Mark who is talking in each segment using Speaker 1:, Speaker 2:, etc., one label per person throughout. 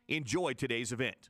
Speaker 1: Enjoy today's event.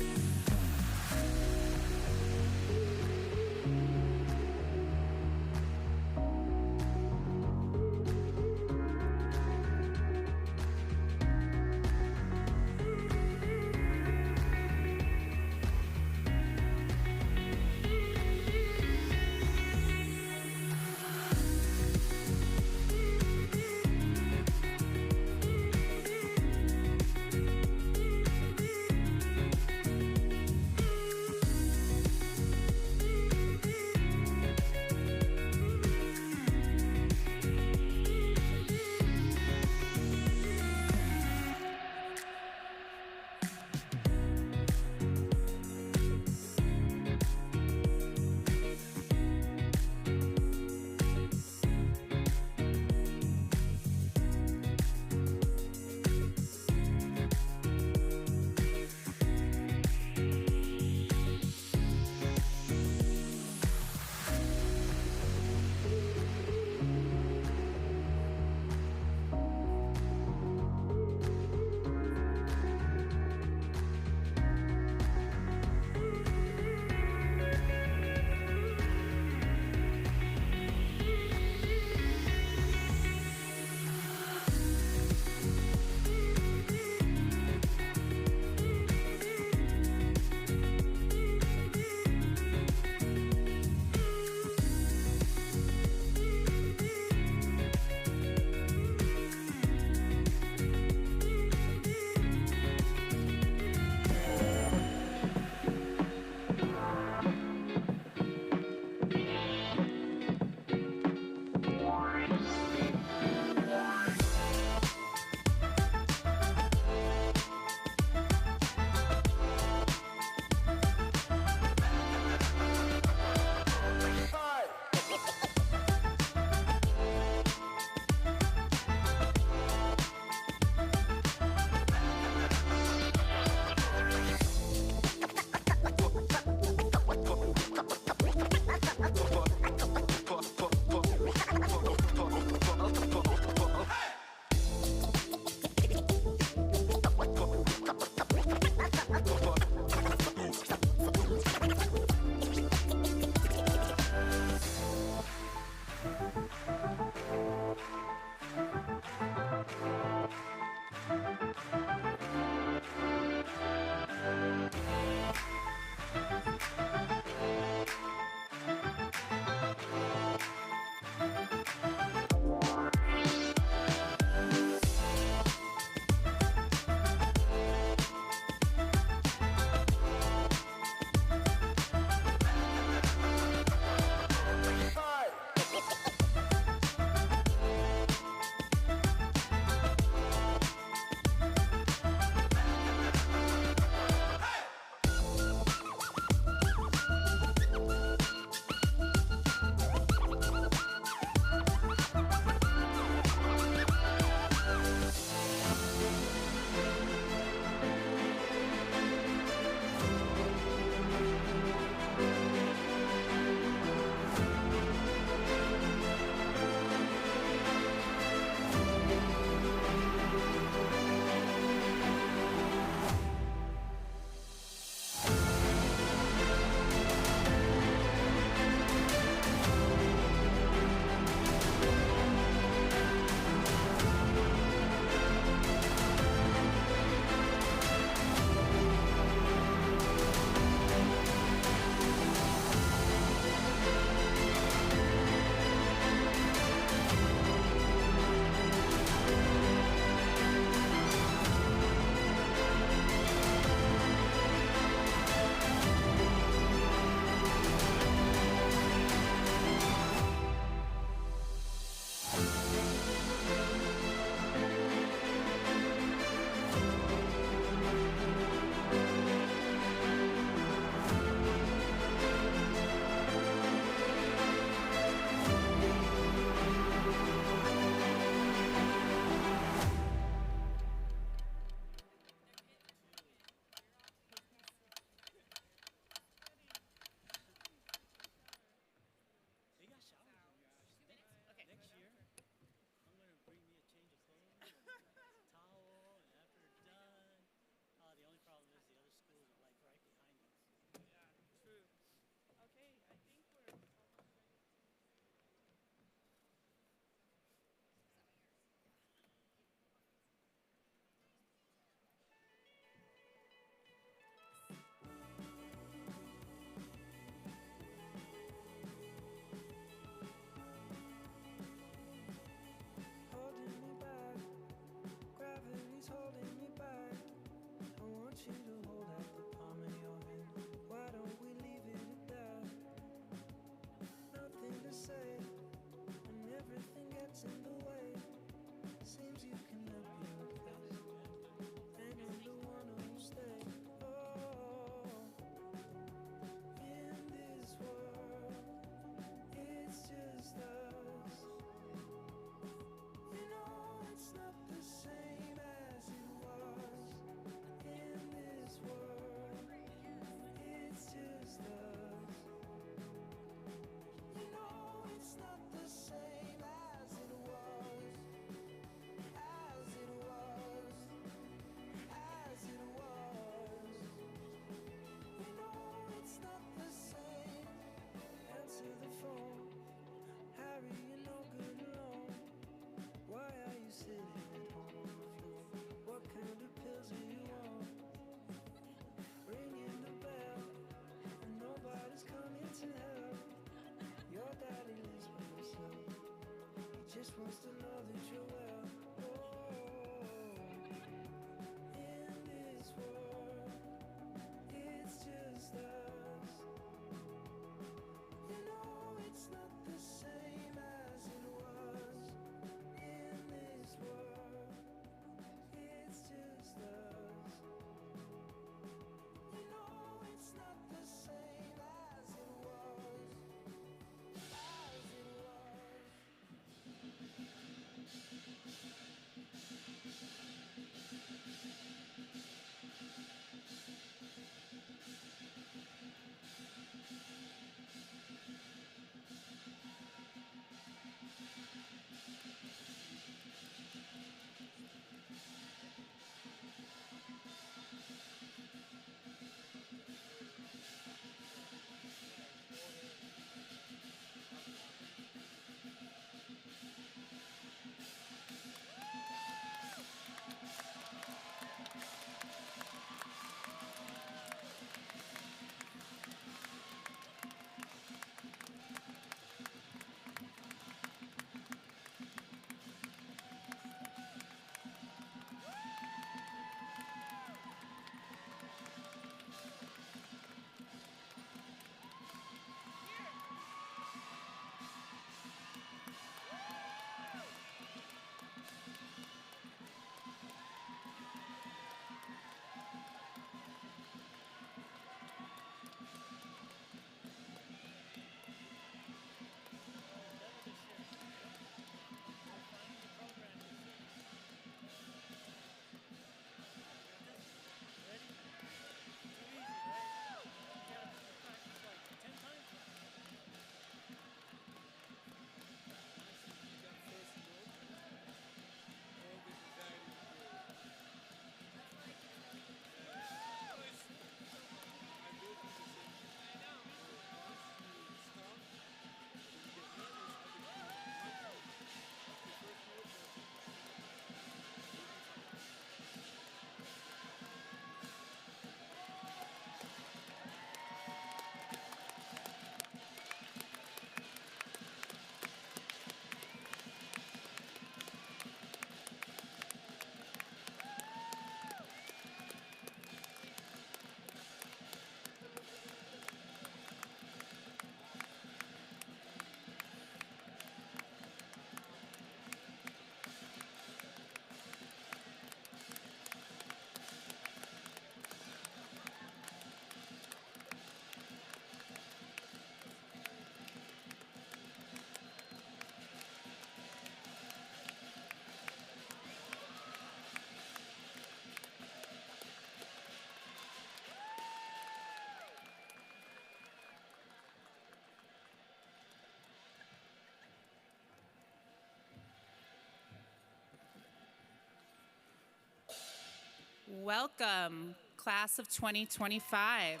Speaker 1: Welcome, class of 2025.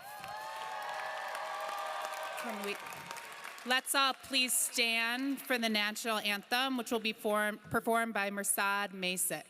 Speaker 1: Let's all please stand for the national anthem, which will be performed by Mirsad Masik.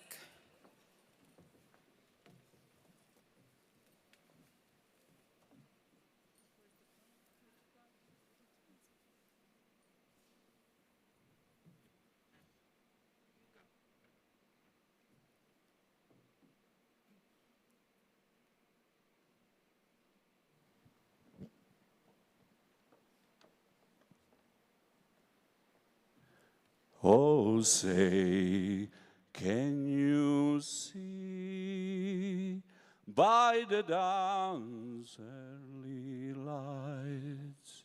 Speaker 2: Oh, say, can you see by the dawn's early lights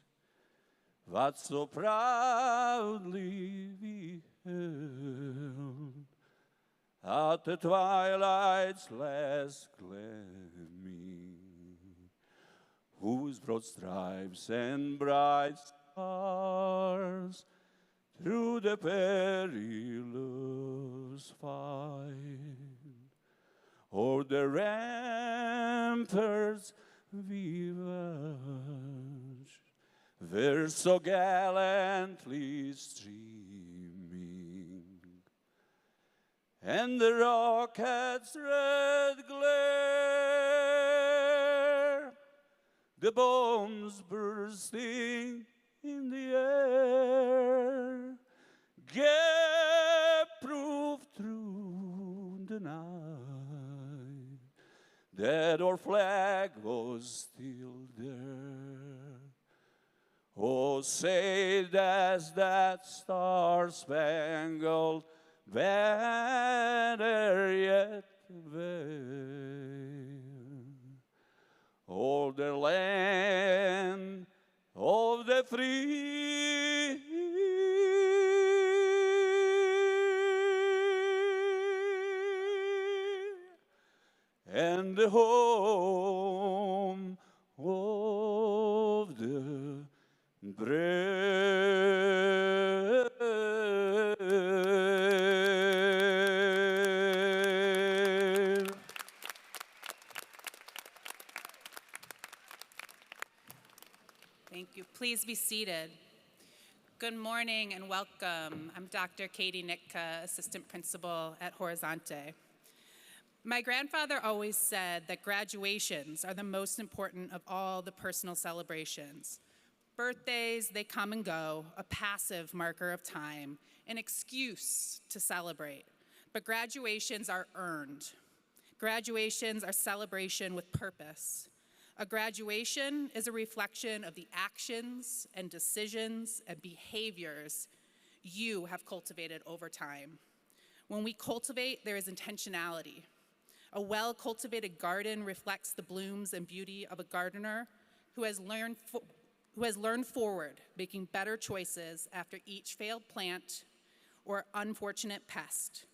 Speaker 2: what so proudly we hailed at the twilight's last gleaming, whose broad stripes and bright stars through the perilous fight, o'er the ramparts we watched, were so gallantly streaming, and the rocket's red glare, the bombs bursting in the air, gave that our flag was still there. Oh, say does that star-spangled banner yet wave o'er the land of the free? And the home of the brave.
Speaker 1: Thank you. Please be seated. Good morning and welcome. I'm Dr. Katie Nitka, Assistant Principal at Horizonte. My grandfather always said that graduations are the most important of all the personal celebrations. Birthdays, they come and go, a passive marker of time, an excuse to celebrate. But graduations are earned. Graduations are celebration with purpose. A graduation is a reflection of the actions and decisions and behaviors you have cultivated over time. When we cultivate, there is intentionality. A well-cultivated garden reflects the blooms and beauty of a gardener who has learned forward, making better choices after each failed plant or unfortunate pest.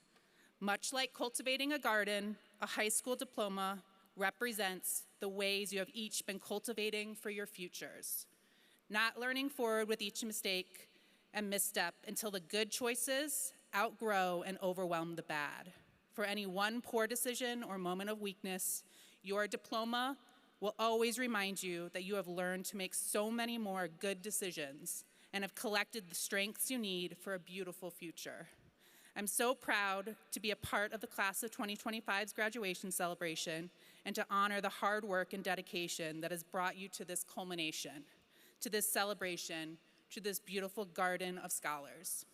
Speaker 1: Much like cultivating a garden, a high school diploma represents the ways you have each been cultivating for your futures. Not learning forward with each mistake and misstep until the good choices outgrow and overwhelm the bad. For any one poor decision or moment of weakness, your diploma will always remind you that you have learned to make so many more good decisions and have collected the strengths you need for a beautiful future. I'm so proud to be a part of the class of 2025's graduation celebration and to honor the hard work and dedication that has brought you to this culmination, to this celebration, to this beautiful garden of scholars.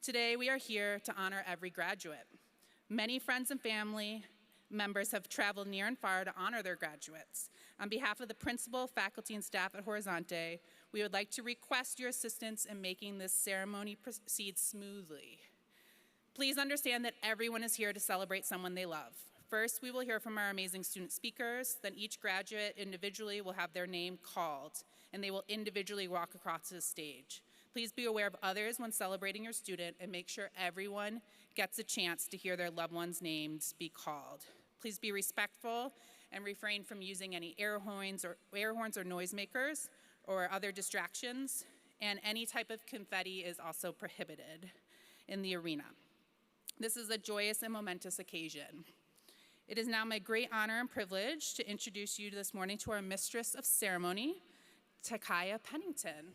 Speaker 1: Today, we are here to honor every graduate. Many friends and family members have traveled near and far to honor their graduates. On behalf of the principal, faculty, and staff at Horizonte, we would like to request your assistance in making this ceremony proceed smoothly. Please understand that everyone is here to celebrate someone they love. First, we will hear from our amazing student speakers, then each graduate individually will have their name called, and they will individually walk across the stage. Please be aware of others when celebrating your student and make sure everyone gets a chance to hear their loved one's names be called. Please be respectful and refrain from using any air horns or noisemakers or other distractions, and any type of confetti is also prohibited in the arena. This is a joyous and momentous occasion. It is now my great honor and privilege to introduce you this morning to our Mistress of Ceremony, Takaya Pennington.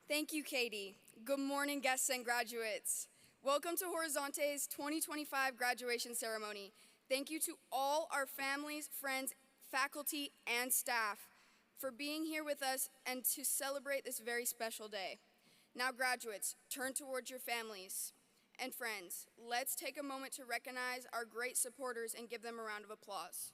Speaker 3: Thank you, Katie. Good morning, guests and graduates. Welcome to Horizonte's 2025 graduation ceremony. Thank you to all our families, friends, faculty, and staff for being here with us and to celebrate this very special day. Now, graduates, turn towards your families and friends. Let's take a moment to recognize our great supporters and give them a round of applause.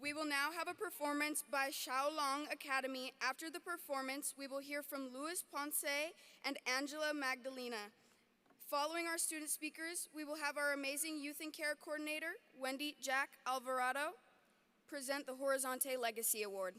Speaker 3: We will now have a performance by Shaolong Academy. After the performance, we will hear from Luis Ponce and Angela Magdalena. Following our student speakers, we will have our amazing Youth and Care Coordinator, Wendy Jack Alvarado, present the Horizonte Legacy Award.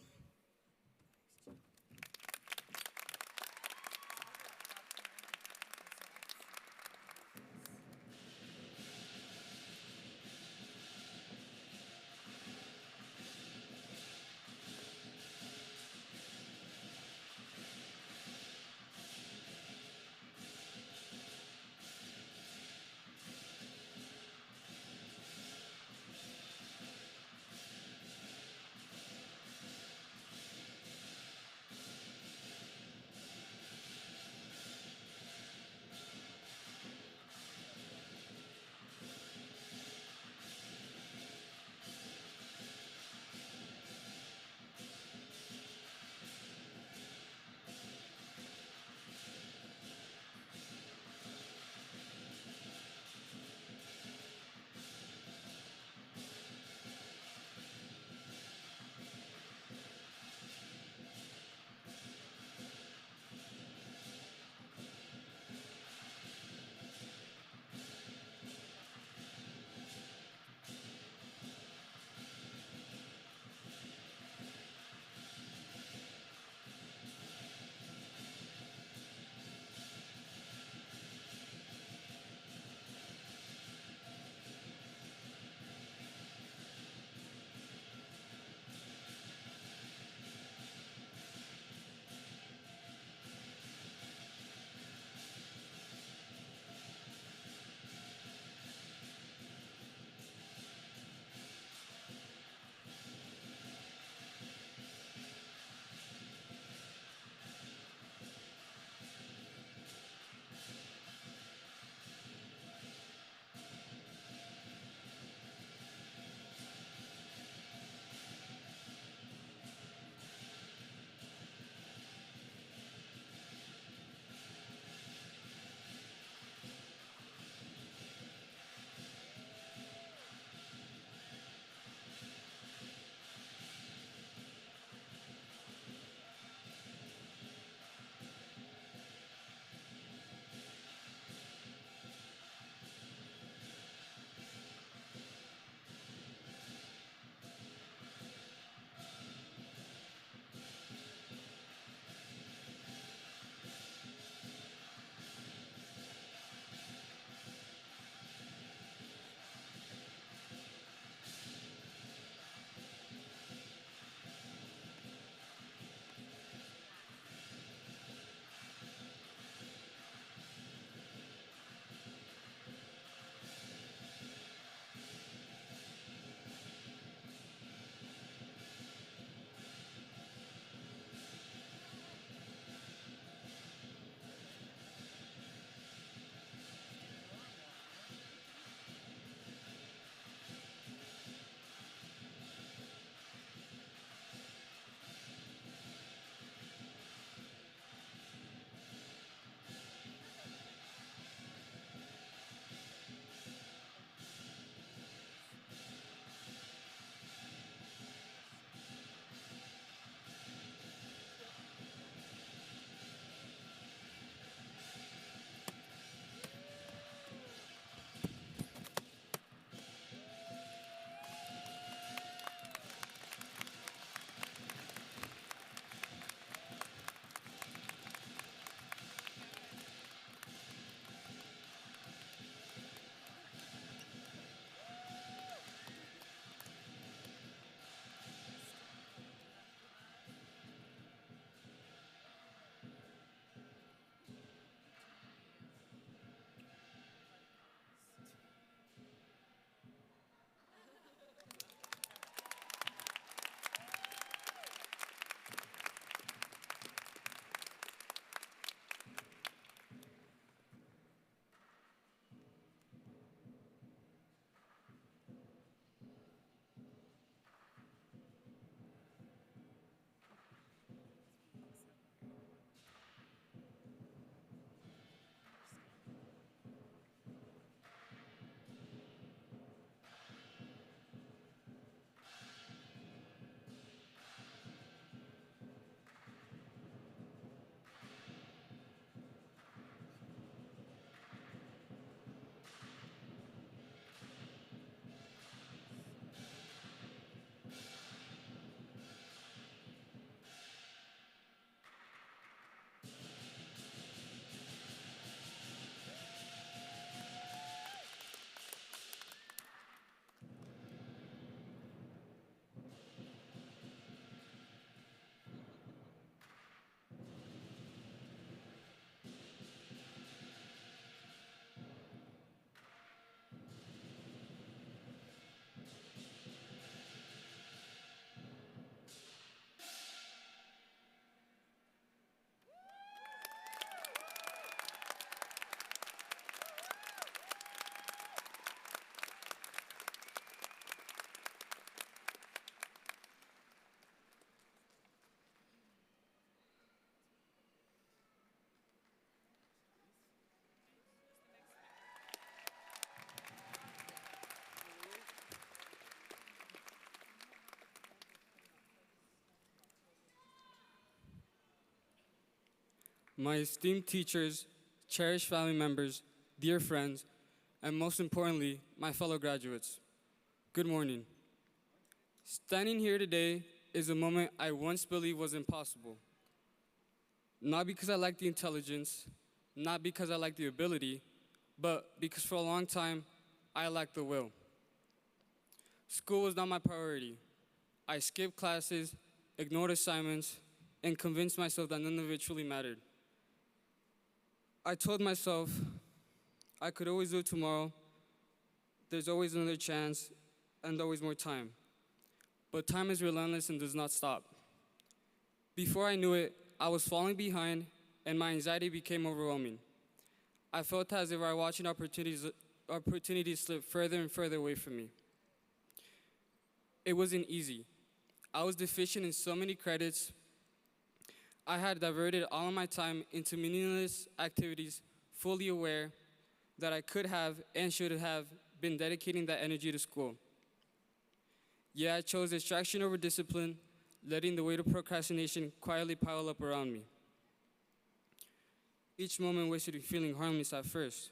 Speaker 4: my esteemed teachers, cherished family members, dear friends, and most importantly, my fellow graduates. Good morning. Standing here today is a moment I once believed was impossible. Not because I lacked the intelligence, not because I lacked the ability, but because for a long time, I lacked the will. School was not my priority. I skipped classes, ignored assignments, and convinced myself that none of it truly mattered. I told myself I could always do it tomorrow, there's always another chance, and always more time. But time is relentless and does not stop. Before I knew it, I was falling behind, and my anxiety became overwhelming. I felt as if I were watching opportunities slip further and further away from me. It wasn't easy. I was deficient in so many credits. I had diverted all of my time into meaningless activities, fully aware that I could have and should have been dedicating that energy to school. Yeah, I chose distraction over discipline, letting the weight of procrastination quietly pile up around me. Each moment wasted feeling harmless at first.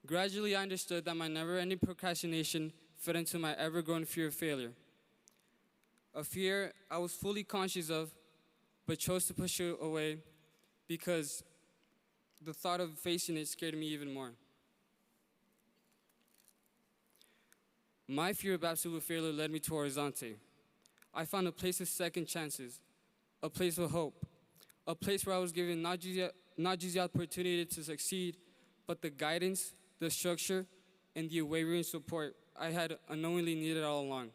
Speaker 4: Gradually, I understood that my never-ending procrastination fed into my ever-growing fear of failure. A fear I was fully conscious of, but chose to push it away because the thought of facing it scared me even more. My fear of absolute failure led me to Horizonte. I found a place of second chances, a place of hope, a place where I was given not just the opportunity to succeed, but the guidance, the structure, and the unwavering support I had unknowingly needed all along.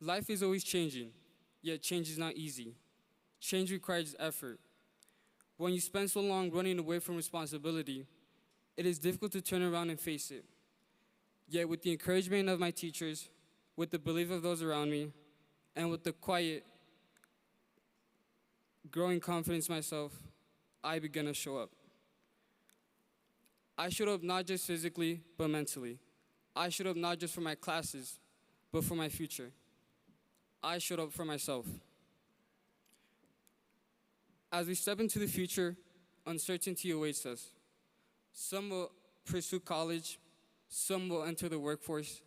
Speaker 4: Life is always changing, yet change is not easy. Change requires effort. When you spend so long running away from responsibility, it is difficult to turn around and face it. Yet with the encouragement of my teachers, with the belief of those around me, and with the quiet, growing confidence in myself, I began to show up. I showed up not just physically, but mentally. I showed up not just for my classes, but for my future. I showed up for myself. As we step into the future, uncertainty awaits us. Some will pursue college, some will enter the workforce,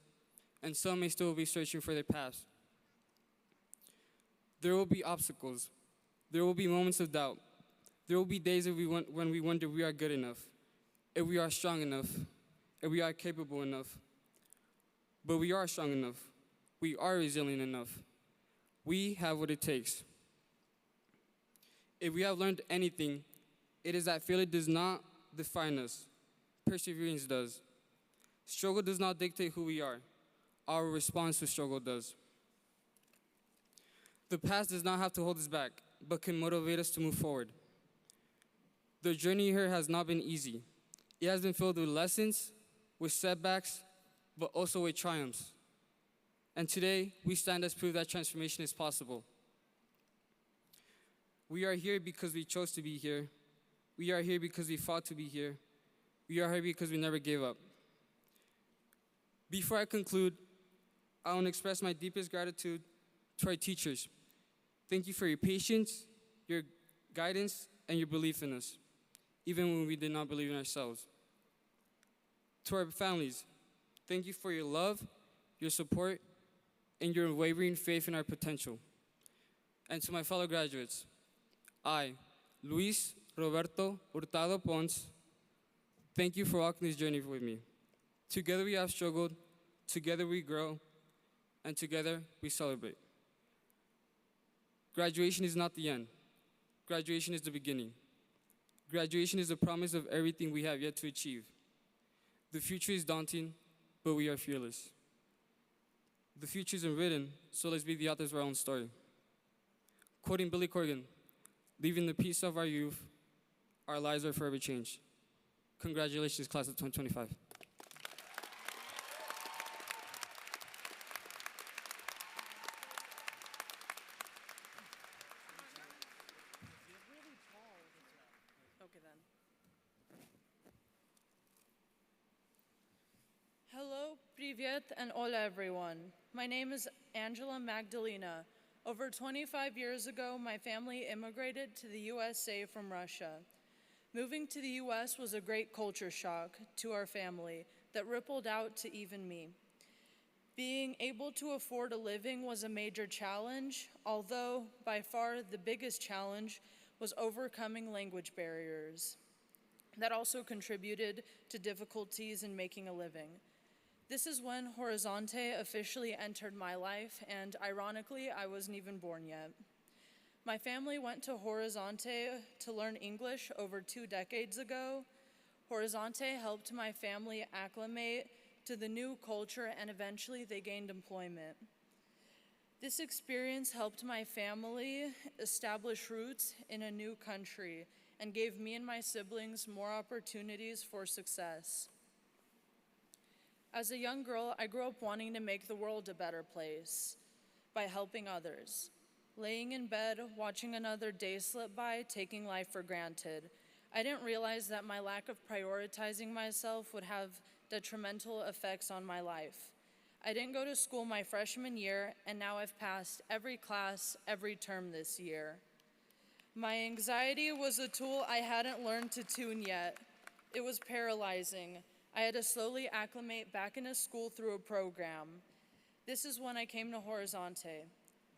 Speaker 4: and some may still be searching for their paths. There will be obstacles. There will be moments of doubt. There will be days when we wonder if we are good enough, if we are strong enough, if we are capable enough. But we are strong enough. We are resilient enough. We have what it takes. If we have learned anything, it is that failure does not define us. Perseverance does. Struggle does not dictate who we are. Our response to struggle does. The past does not have to hold us back, but can motivate us to move forward. The journey here has not been easy. It has been filled with lessons, with setbacks, but also with triumphs. And today, we stand as proof that transformation is possible. We are here because we chose to be here. We are here because we fought to be here. We are here because we never gave up. Before I conclude, I want to express my deepest gratitude to our teachers. Thank you for your patience, your guidance, and your belief in us, even when we did not believe in ourselves. To our families, thank you for your love, your support, and your unwavering faith in our potential. And to my fellow graduates, I, Luis Roberto Hurtado Pons, thank you for walking this journey with me. Together we have struggled, together we grow, and together we celebrate. Graduation is not the end. Graduation is the beginning. Graduation is the promise of everything we have yet to achieve. The future is daunting, but we are fearless. The future isn't written, so let's be the authors of our own story. Quoting Billy Corgan, leaving the peace of our youth, our lives are forever changed. Congratulations, class of 2025.
Speaker 1: Okay then.
Speaker 5: Hello, привет, and hola everyone. My name is Angela Magdalena. Over 25 years ago, my family immigrated to the USA from Russia. Moving to the US was a great culture shock to our family that rippled out to even me. Being able to afford a living was a major challenge, although by far the biggest challenge was overcoming language barriers. That also contributed to difficulties in making a living. This is when Horizonte officially entered my life, and ironically, I wasn't even born yet. My family went to Horizonte to learn English over 2 decades ago. Horizonte helped my family acclimate to the new culture, and eventually they gained employment. This experience helped my family establish roots in a new country and gave me and my siblings more opportunities for success. As a young girl, I grew up wanting to make the world a better place by helping others. Laying in bed, watching another day slip by, taking life for granted. I didn't realize that my lack of prioritizing myself would have detrimental effects on my life. I didn't go to school my freshman year, and now I've passed every class, every term this year. My anxiety was a tool I hadn't learned to tune yet. It was paralyzing. I had to slowly acclimate back into school through a program. This is when I came to Horizonte.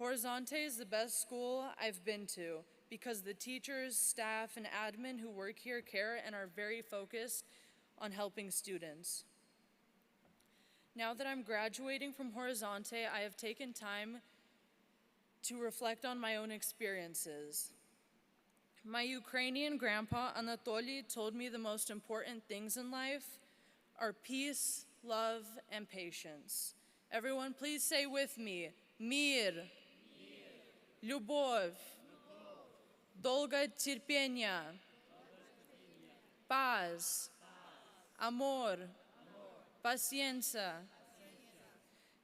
Speaker 5: Horizonte is the best school I've been to because the teachers, staff, and admin who work here care and are very focused on helping students. Now that I'm graduating from Horizonte, I have taken time to reflect on my own experiences. My Ukrainian grandpa, Anatoly, told me the most important things in life are peace, love, and patience. Everyone, please say with me, мир, любовь, долготерпение, paz, amor, paciencia.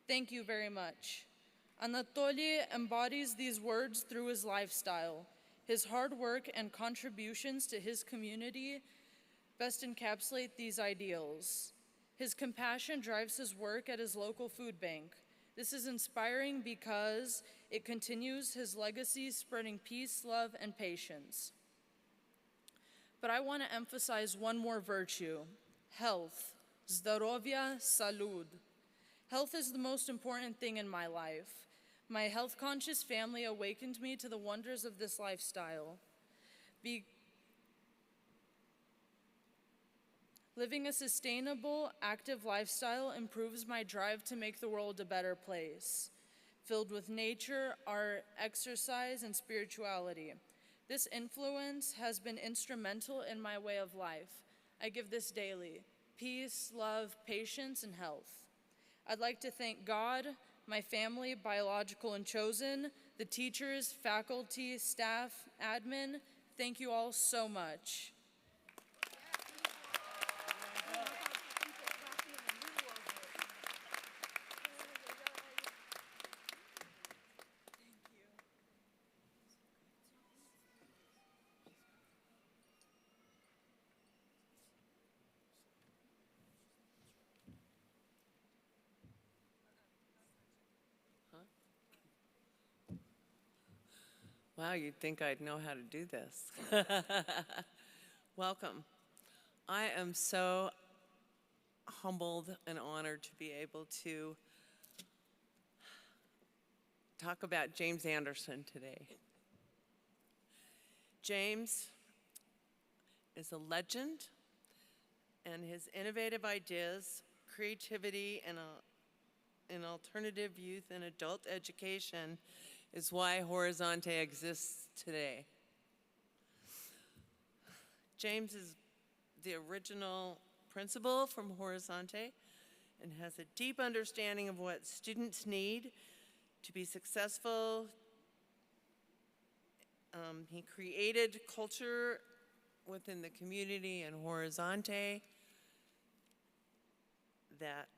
Speaker 5: Thank you very much. Anatoly embodies these words through his lifestyle. His hard work and contributions to his community best encapsulate these ideals. His compassion drives his work at his local food bank. This is inspiring because it continues his legacy spreading peace, love, and patience. But I want to emphasize one more virtue, health, zdоровье, salud. Health is the most important thing in my life. My health-conscious family awakened me to the wonders of this lifestyle. Living a sustainable, active lifestyle improves my drive to make the world a better place, filled with nature, art, exercise, and spirituality. This influence has been instrumental in my way of life. I give this daily: peace, love, patience, and health. I'd like to thank God, my family, biological and chosen, the teachers, faculty, staff, admin. Thank you all so much.
Speaker 6: Wow, you'd think I'd know how to do this. Welcome. I am so humbled and honored to be able to talk about James Anderson today. James is a legend, and his innovative ideas, creativity, and in alternative youth and adult education is why Horizonte exists today. James is the original principal from Horizonte and has a deep understanding of what students need to be successful. He created culture within the community in Horizonte that,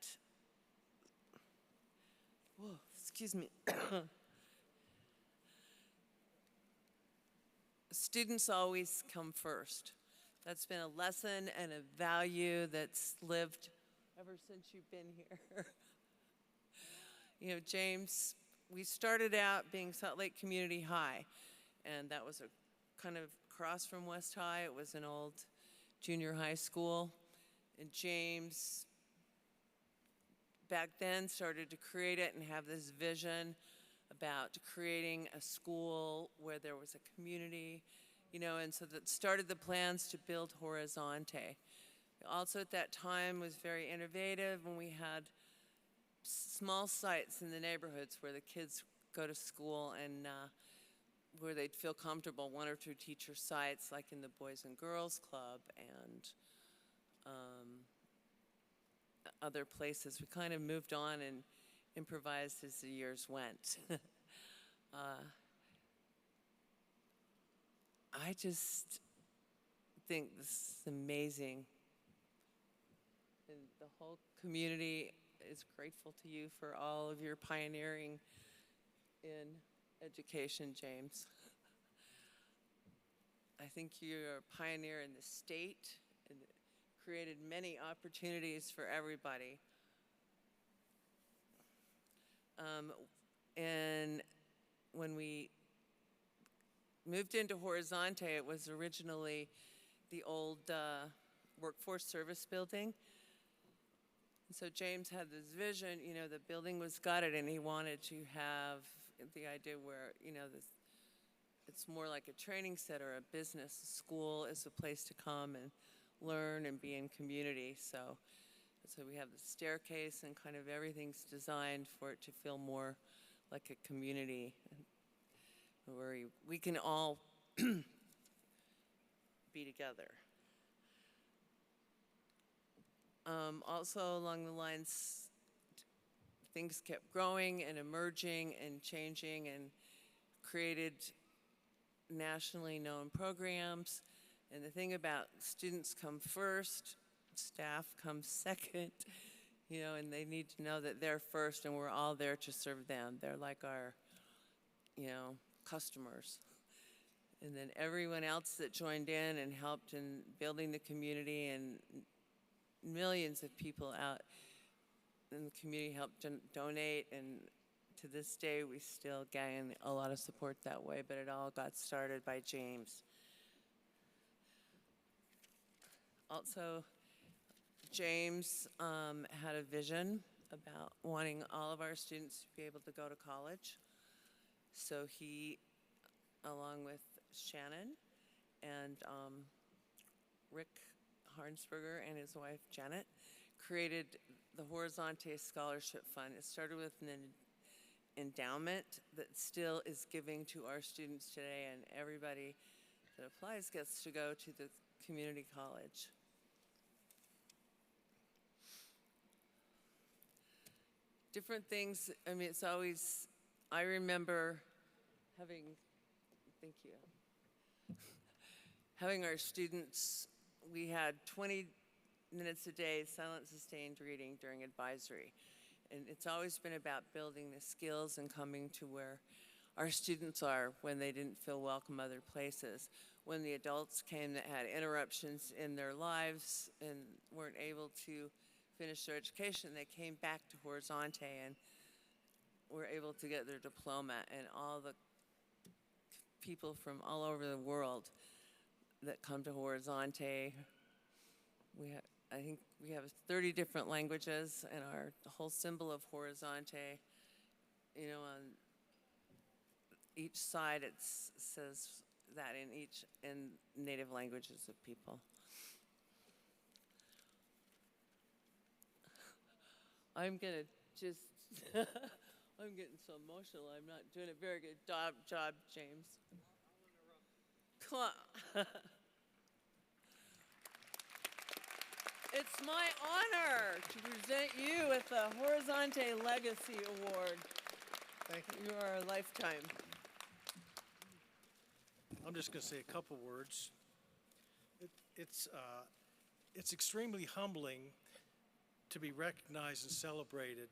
Speaker 6: whoa, excuse me. Students always come first. That's been a lesson and a value that's lived ever since you've been here. You know, James we started out being Salt Lake Community High, and that was a kind of across from West High. It was an old junior high school, and James back then started to create it and have this vision about creating a school where there was a community, you know, and so that started the plans to build Horizonte. Also at that time was very innovative, and we had small sites in the neighborhoods where the kids go to school and where they'd feel comfortable, one or two teacher sites like in the Boys and Girls Club and other places. We kind of moved on and improvised as the years went. I just think this is amazing. And the whole community is grateful to you for all of your pioneering in education, James. I think you're a pioneer in the state and created many opportunities for everybody. And when we moved into Horizonte, it was originally the old workforce service building. And so James had this vision, you know, the building was gutted and he wanted to have the idea where, you know, it's more like a training center, a business. A school is a place to come and learn and be in community. So we have the staircase and kind of everything's designed for it to feel more like a community where we can all be together. Also along the lines, things kept growing and emerging and changing and created nationally known programs. And the thing about students come first, staff comes second, you know, and they need to know that they're first and we're all there to serve them. They're like our, you know, customers. And then everyone else that joined in and helped in building the community, and millions of people out in the community helped donate, and to this day we still gain a lot of support that way, but it all got started by James. Also, James had a vision about wanting all of our students to be able to go to college. So he, along with Shannon and Rick Harnsberger and his wife Janet, created the Horizonte Scholarship Fund. It started with an endowment that still is giving to our students today, and everybody that applies gets to go to the community college. Different things, I mean, it's always, I remember having, thank you, having our students, we had 20 minutes a day silent sustained reading during advisory. And it's always been about building the skills and coming to where our students are when they didn't feel welcome other places. When the adults came that had interruptions in their lives and weren't able to finish their education, they came back to Horizonte and were able to get their diploma. And all the people from all over the world that come to Horizonte, I think we have 30 different languages, and our whole symbol of Horizonte, you know, on each side it says that in native languages of people. I'm gonna just, I'm getting so emotional. I'm not doing a very good job, James. Come on. It's my honor to present you with the Horizonte Legacy Award.
Speaker 7: Thank you.
Speaker 6: You are a lifetime.
Speaker 7: I'm just going to say a couple words. It's extremely humbling to be recognized and celebrated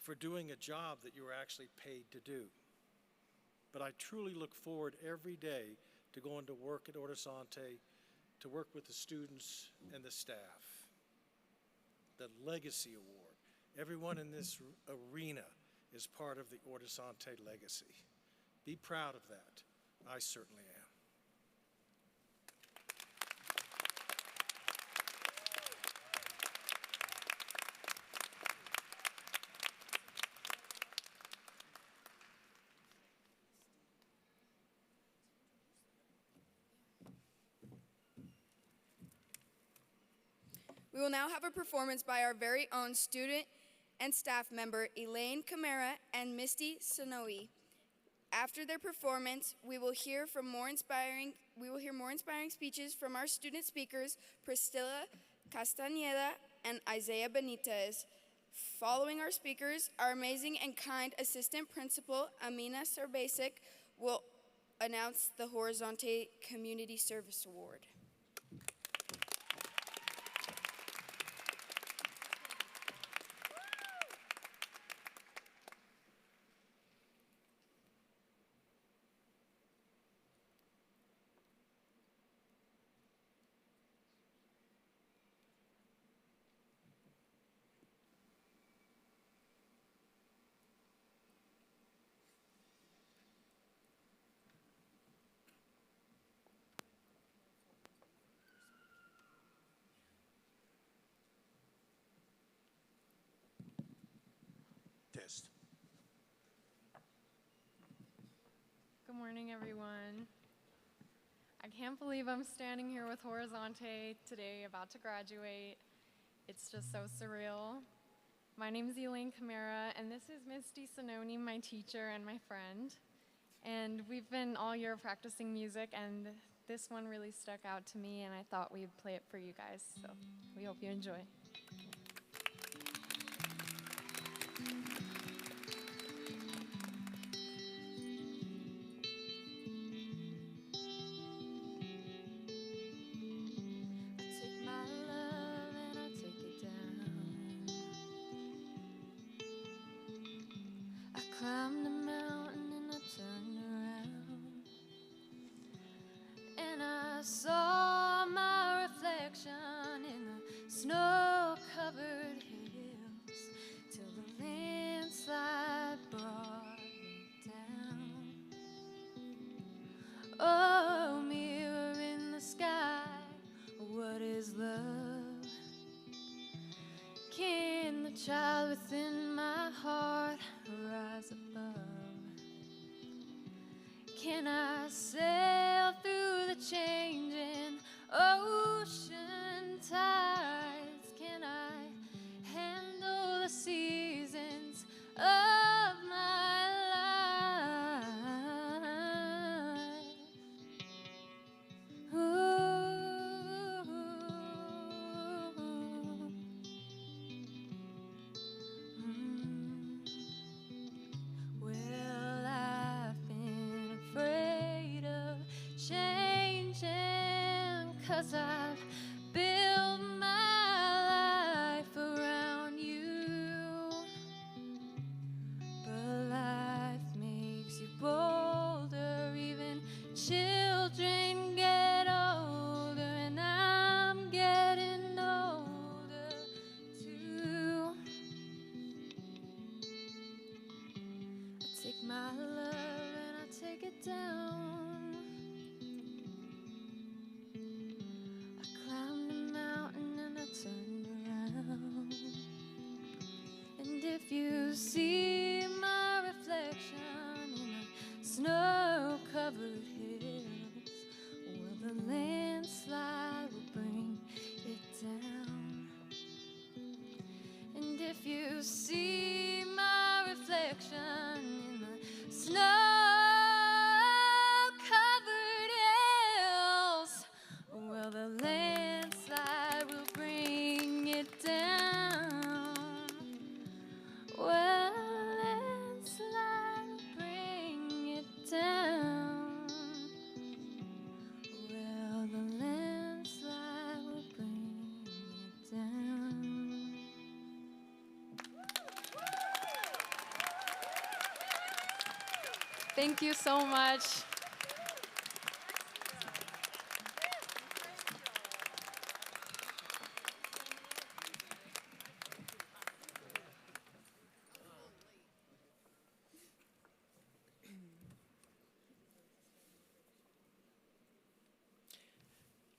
Speaker 7: for doing a job that you were actually paid to do. But I truly look forward every day to going to work at Horizonte, to work with the students and the staff. The Legacy Award. Everyone in this arena is part of the Horizonte legacy. Be proud of that. I certainly am.
Speaker 3: We will now have a performance by our very own student and staff member, Elaine Camara and Misty Sonoe. After their performance, we will hear more inspiring speeches from our student speakers, Priscilla Castañeda and Isaiah Benitez. Following our speakers, our amazing and kind assistant principal, Amina Serbasic, will announce the Horizonte Community Service Award.
Speaker 2: Test.
Speaker 8: Good morning, everyone. I can't believe I'm standing here with Horizonte today, about to graduate. It's just so surreal. My name is Elaine Camara, and this is Misty Sonoe, my teacher and my friend. And we've been all year practicing music, and this one really stuck out to me, and I thought we'd play it for you guys, so we hope you enjoy.
Speaker 9: Climbed a mountain and I turned around, and I saw my reflection in the snow-covered hills, till the landslide brought me down. Oh, mirror in the sky, what is love? Can the child within my heart rise above? Can I sail through the changing ocean tides? Can I handle the seasons of my life? Ooh. Well, I've been afraid of changing, 'cause I've built my life around you. But life makes you bolder, even children get older, and I'm getting older too. I take my love and I take it down. I climbed a mountain and I turned around, and if you see my reflection in the snow-covered hills, well, the landslide will bring it down. And if you see my reflection in the snow-covered hills, well, the landslide will bring it down. Well, the landslide will bring it down. Well, the landslide will bring it down.
Speaker 8: Thank you so much.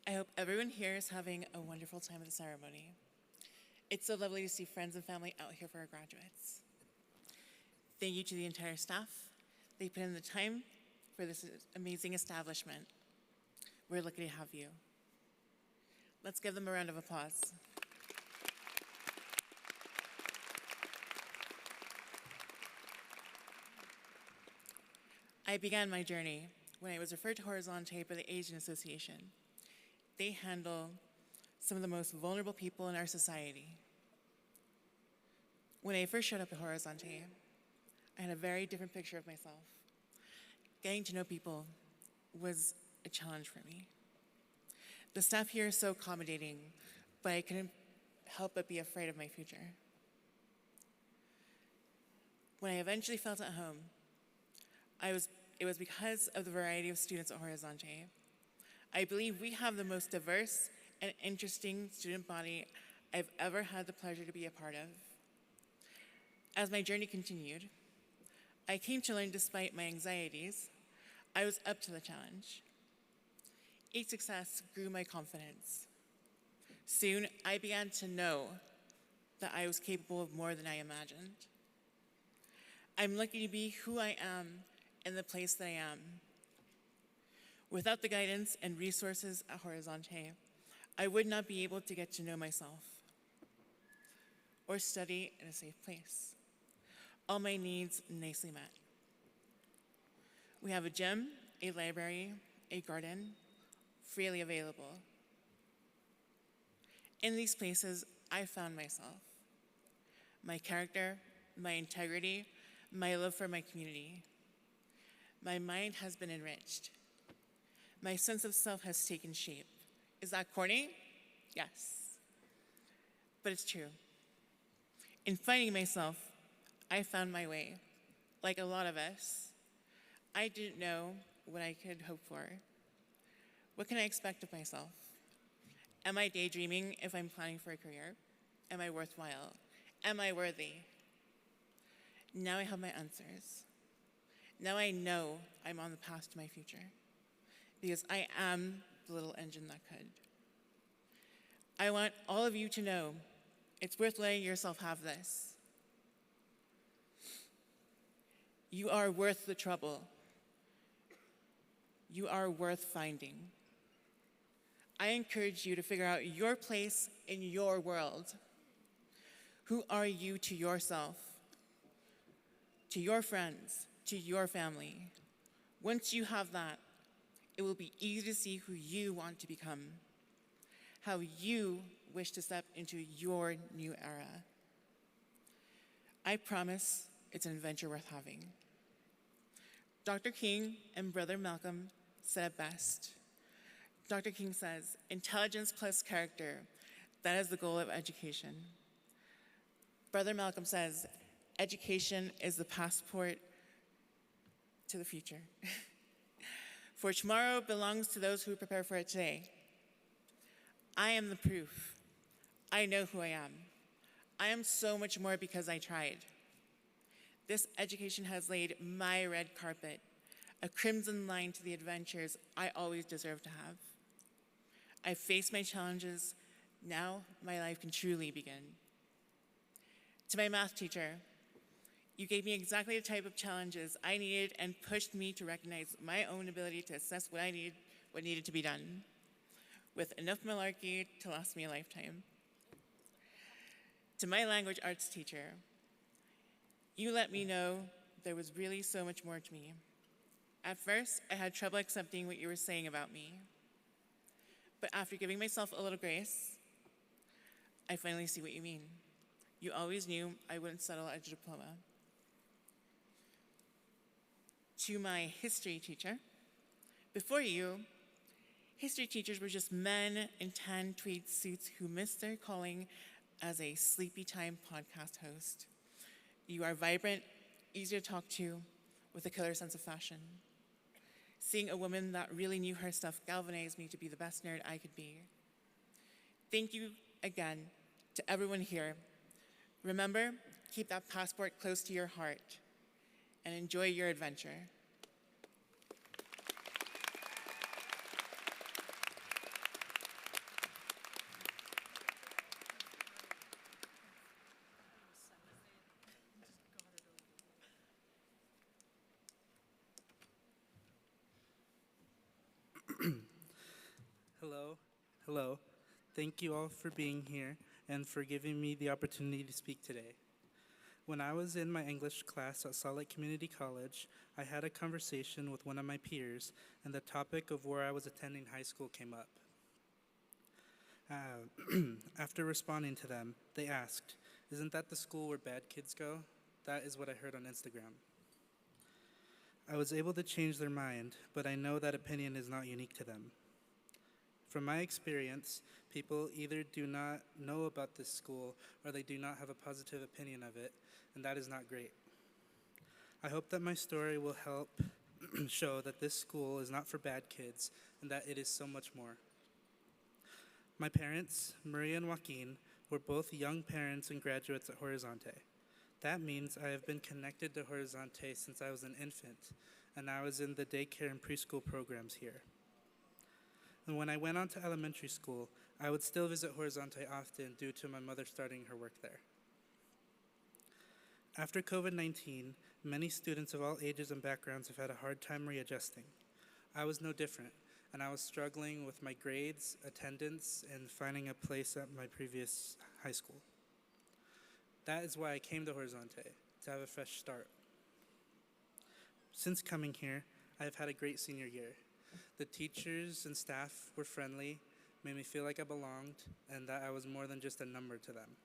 Speaker 10: I hope everyone here is having a wonderful time at the ceremony. It's so lovely to see friends and family out here for our graduates. Thank you to the entire staff. They put in the time for this amazing establishment. We're lucky to have you. Let's give them a round of applause. I began my journey when I was referred to Horizonte by the Asian Association. They handle some of the most vulnerable people in our society. When I first showed up at Horizonte, I had a very different picture of myself. Getting to know people was a challenge for me. The staff here is so accommodating, but I couldn't help but be afraid of my future. When I eventually felt at home, it was because of the variety of students at Horizonte. I believe we have the most diverse and interesting student body I've ever had the pleasure to be a part of. As my journey continued, I came to learn despite my anxieties, I was up to the challenge. Each success grew my confidence. Soon, I began to know that I was capable of more than I imagined. I'm lucky to be who I am in the place that I am. Without the guidance and resources at Horizonte, I would not be able to get to know myself or study in a safe place. All my needs nicely met. We have a gym, a library, a garden, freely available. In these places, I found myself, my character, my integrity, my love for my community. My mind has been enriched. My sense of self has taken shape. Is that corny? Yes. But it's true. In finding myself, I found my way. Like a lot of us, I didn't know what I could hope for. What can I expect of myself? Am I daydreaming if I'm planning for a career? Am I worthwhile? Am I worthy? Now I have my answers. Now I know I'm on the path to my future because I am the little engine that could. I want all of you to know it's worth letting yourself have this. You are worth the trouble. You are worth finding. I encourage you to figure out your place in your world. Who are you to yourself, to your friends, to your family? Once you have that, it will be easy to see who you want to become, how you wish to step into your new era. I promise it's an adventure worth having. Dr. King and Brother Malcolm said it best. Dr. King says, intelligence plus character, that is the goal of education. Brother Malcolm says, education is the passport to the future. For tomorrow belongs to those who prepare for it today. I am the proof. I know who I am. I am so much more because I tried. This education has laid my red carpet, a crimson line to the adventures I always deserved to have. I faced my challenges. Now my life can truly begin. To my math teacher, you gave me exactly the type of challenges I needed and pushed me to recognize my own ability to assess what needed to be done, with enough malarkey to last me a lifetime. To my language arts teacher, you let me know there was really so much more to me. At first, I had trouble accepting what you were saying about me. But after giving myself a little grace, I finally see what you mean. You always knew I wouldn't settle at a diploma. To my history teacher, before you, history teachers were just men in tan tweed suits who missed their calling as a sleepy time podcast host. You are vibrant, easy to talk to, with a killer sense of fashion. Seeing a woman that really knew her stuff galvanized me to be the best nerd I could be. Thank you again to everyone here. Remember, keep that passport close to your heart and enjoy your adventure.
Speaker 11: Hello. Thank you all for being here and for giving me the opportunity to speak today. When I was in my English class at Salt Lake Community College, I had a conversation with one of my peers, and the topic of where I was attending high school came up. After responding to them, they asked, "Isn't that the school where bad kids go?" That is what I heard on Instagram. I was able to change their mind, but I know that opinion is not unique to them. From my experience, people either do not know about this school or they do not have a positive opinion of it, and that is not great. I hope that my story will help show that this school is not for bad kids and that it is so much more. My parents, Maria and Joaquin, were both young parents and graduates at Horizonte. That means I have been connected to Horizonte since I was an infant, and I was in the daycare and preschool programs here. And when I went on to elementary school, I would still visit Horizonte often due to my mother starting her work there. After COVID-19, many students of all ages and backgrounds have had a hard time readjusting. I was no different, and I was struggling with my grades, attendance, and finding a place at my previous high school. That is why I came to Horizonte, to have a fresh start. Since coming here, I have had a great senior year. The teachers and staff were friendly, made me feel like I belonged, and that I was more than just a number to them.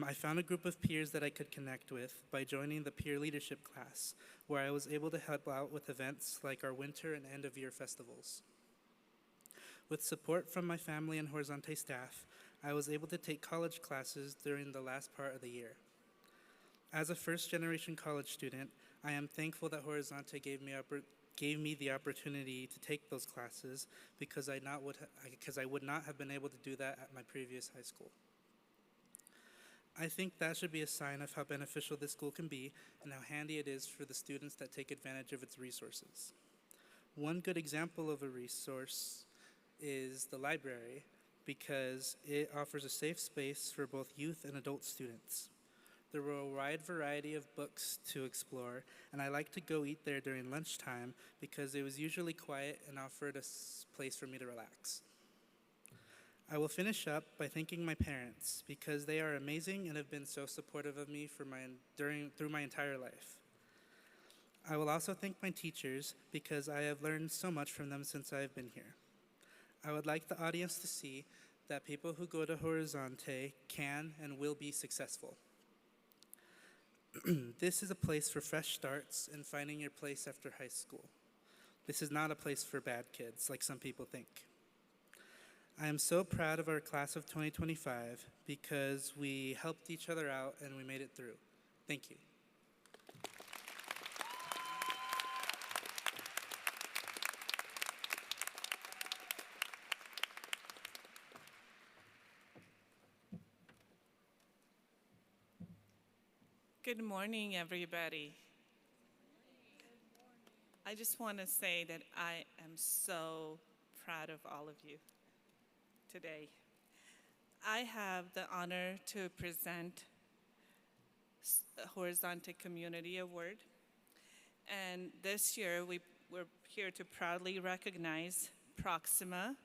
Speaker 11: I found a group of peers that I could connect with by joining the peer leadership class, where I was able to help out with events like our winter and end-of-year festivals. With support from my family and Horizonte staff, I was able to take college classes during the last part of the year. As a first-generation college student, I am thankful that Horizonte gave me the opportunity to take those classes because I would not have been able to do that at my previous high school. I think that should be a sign of how beneficial this school can be and how handy it is for the students that take advantage of its resources. One good example of a resource is the library because it offers a safe space for both youth and adult students. There were a wide variety of books to explore, and I like to go eat there during lunchtime because it was usually quiet and offered a place for me to relax. I will finish up by thanking my parents because they are amazing and have been so supportive of me through my entire life. I will also thank my teachers because I have learned so much from them since I have been here. I would like the audience to see that people who go to Horizonte can and will be successful. This is a place for fresh starts and finding your place after high school. This is not a place for bad kids, like some people think. I am so proud of our class of 2025 because we helped each other out and we made it through. Thank you.
Speaker 12: Good morning, everybody. I just want to say that I am so proud of all of you today. I have the honor to present Horizonte Community Award. And this year, we're here to proudly recognize Proxima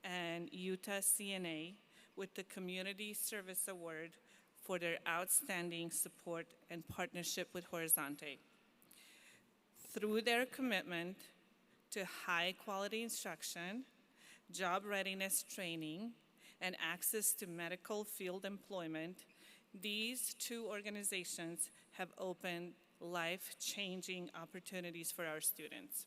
Speaker 12: and Utah CNA with the Community Service Award for their outstanding support and partnership with Horizonte. Through their commitment to high-quality instruction, job readiness training, and access to medical field employment, these two organizations have opened life-changing opportunities for our students.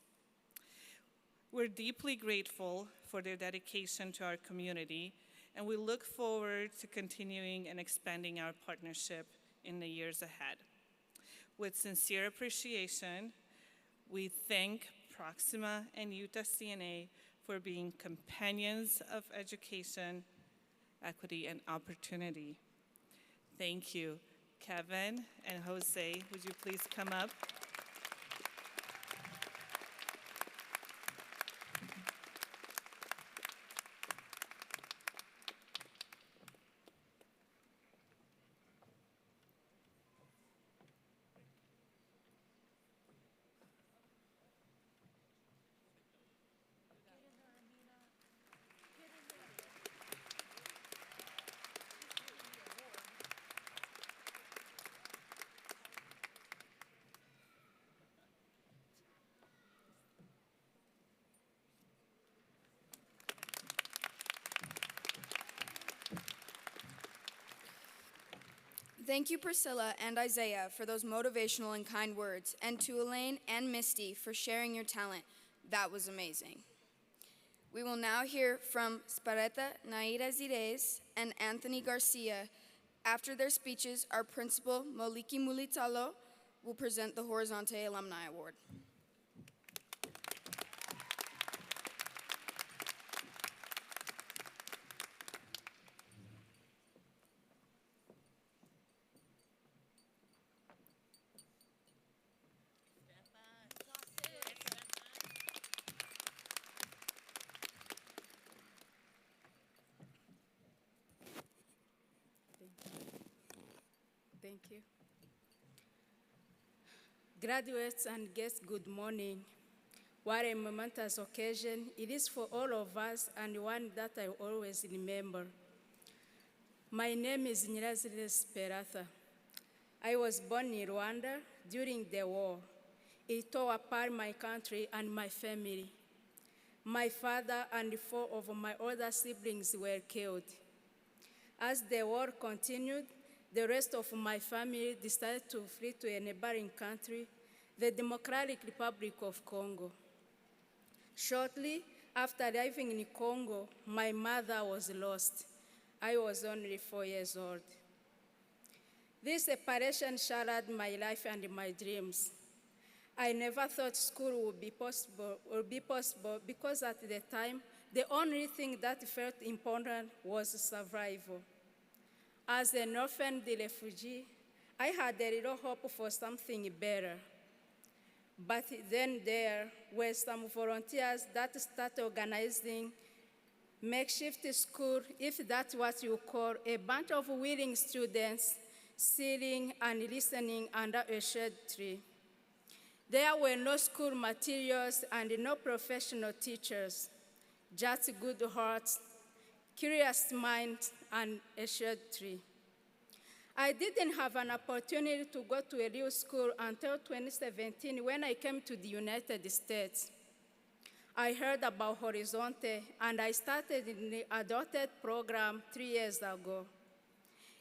Speaker 12: We're deeply grateful for their dedication to our community, and we look forward to continuing and expanding our partnership in the years ahead. With sincere appreciation, we thank Proxima and Utah CNA for being companions of education, equity, and opportunity. Thank you. Kevin and Jose, would you please come up?
Speaker 3: Thank you, Priscilla and Isaiah, for those motivational and kind words, and to Elaine and Misty for sharing your talent. That was amazing. We will now hear from Spareta Naira Zires and Anthony Garcia. After their speeches, our principal, Moliki Mulitalo, will present the Horizonte Alumni Award.
Speaker 13: Thank you. Graduates and guests, good morning. What a momentous occasion it is for all of us, and one that I always remember. My name is Nyirazire Speratha. I was born in Rwanda during the war. It tore apart my country and my family. My father and 4 of my older siblings were killed. As the war continued, the rest of my family decided to flee to a neighboring country, the Democratic Republic of Congo. Shortly after arriving in Congo, my mother was lost. I was only 4 years old. This separation shattered my life and my dreams. I never thought school would be possible because at the time, the only thing that felt important was survival. As an orphan refugee, I had a little hope for something better. But then there were some volunteers that started organizing makeshift school, if that's what you call, a bunch of willing students sitting and listening under a shade tree. There were no school materials and no professional teachers, just good hearts, curious minds, and a shade tree. I didn't have an opportunity to go to a real school until 2017 when I came to the United States. I heard about Horizonte, and I started in the adopted program 3 years ago.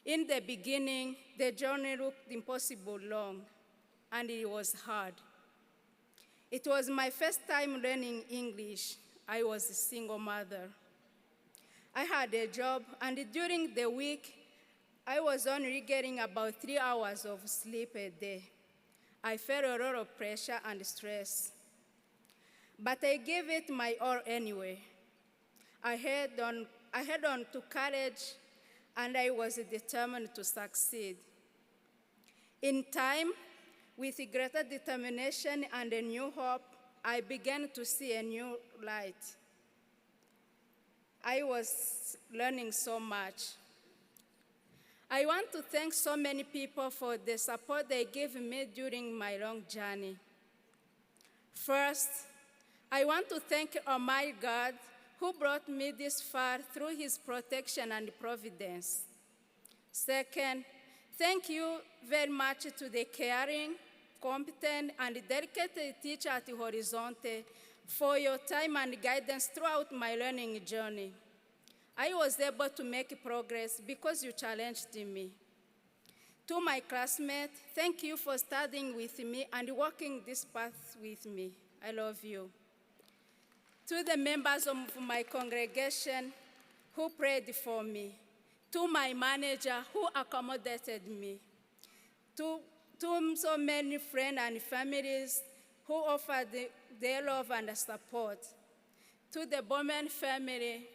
Speaker 13: In the beginning, the journey looked impossible long, and it was hard. It was my first time learning English. I was a single mother. I had a job, and during the week, I was only getting about 3 hours of sleep a day. I felt a lot of pressure and stress. But I gave it my all anyway. I held on to courage, and I was determined to succeed. In time, with greater determination and a new hope, I began to see a new light. I was learning so much. I want to thank so many people for the support they gave me during my long journey. First, I want to thank Almighty God who brought me this far through his protection and providence. Second, thank you very much to the caring, competent, and dedicated teacher at Horizonte for your time and guidance throughout my learning journey. I was able to make progress because you challenged me. To my classmates, thank you for studying with me and walking this path with me. I love you. To the members of my congregation who prayed for me, to my manager who accommodated me, to so many friends and families who offered their love and support, to the Bowman family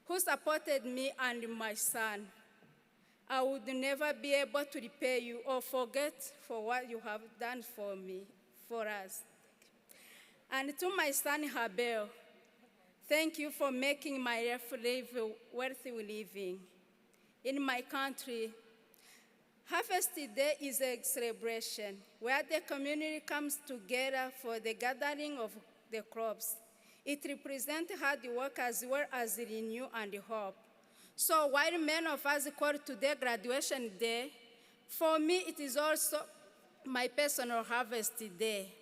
Speaker 13: who supported me and my son. I would never be able to repay you or forget for what you have done for me, for us. And to my son Habel, thank you for making my life worthy living. In my country, Harvest Day is a celebration where the community comes together for the gathering of the crops. It represents hard work as well as renewal and hope. So while many of us call today graduation day, for me it is also my personal harvest day.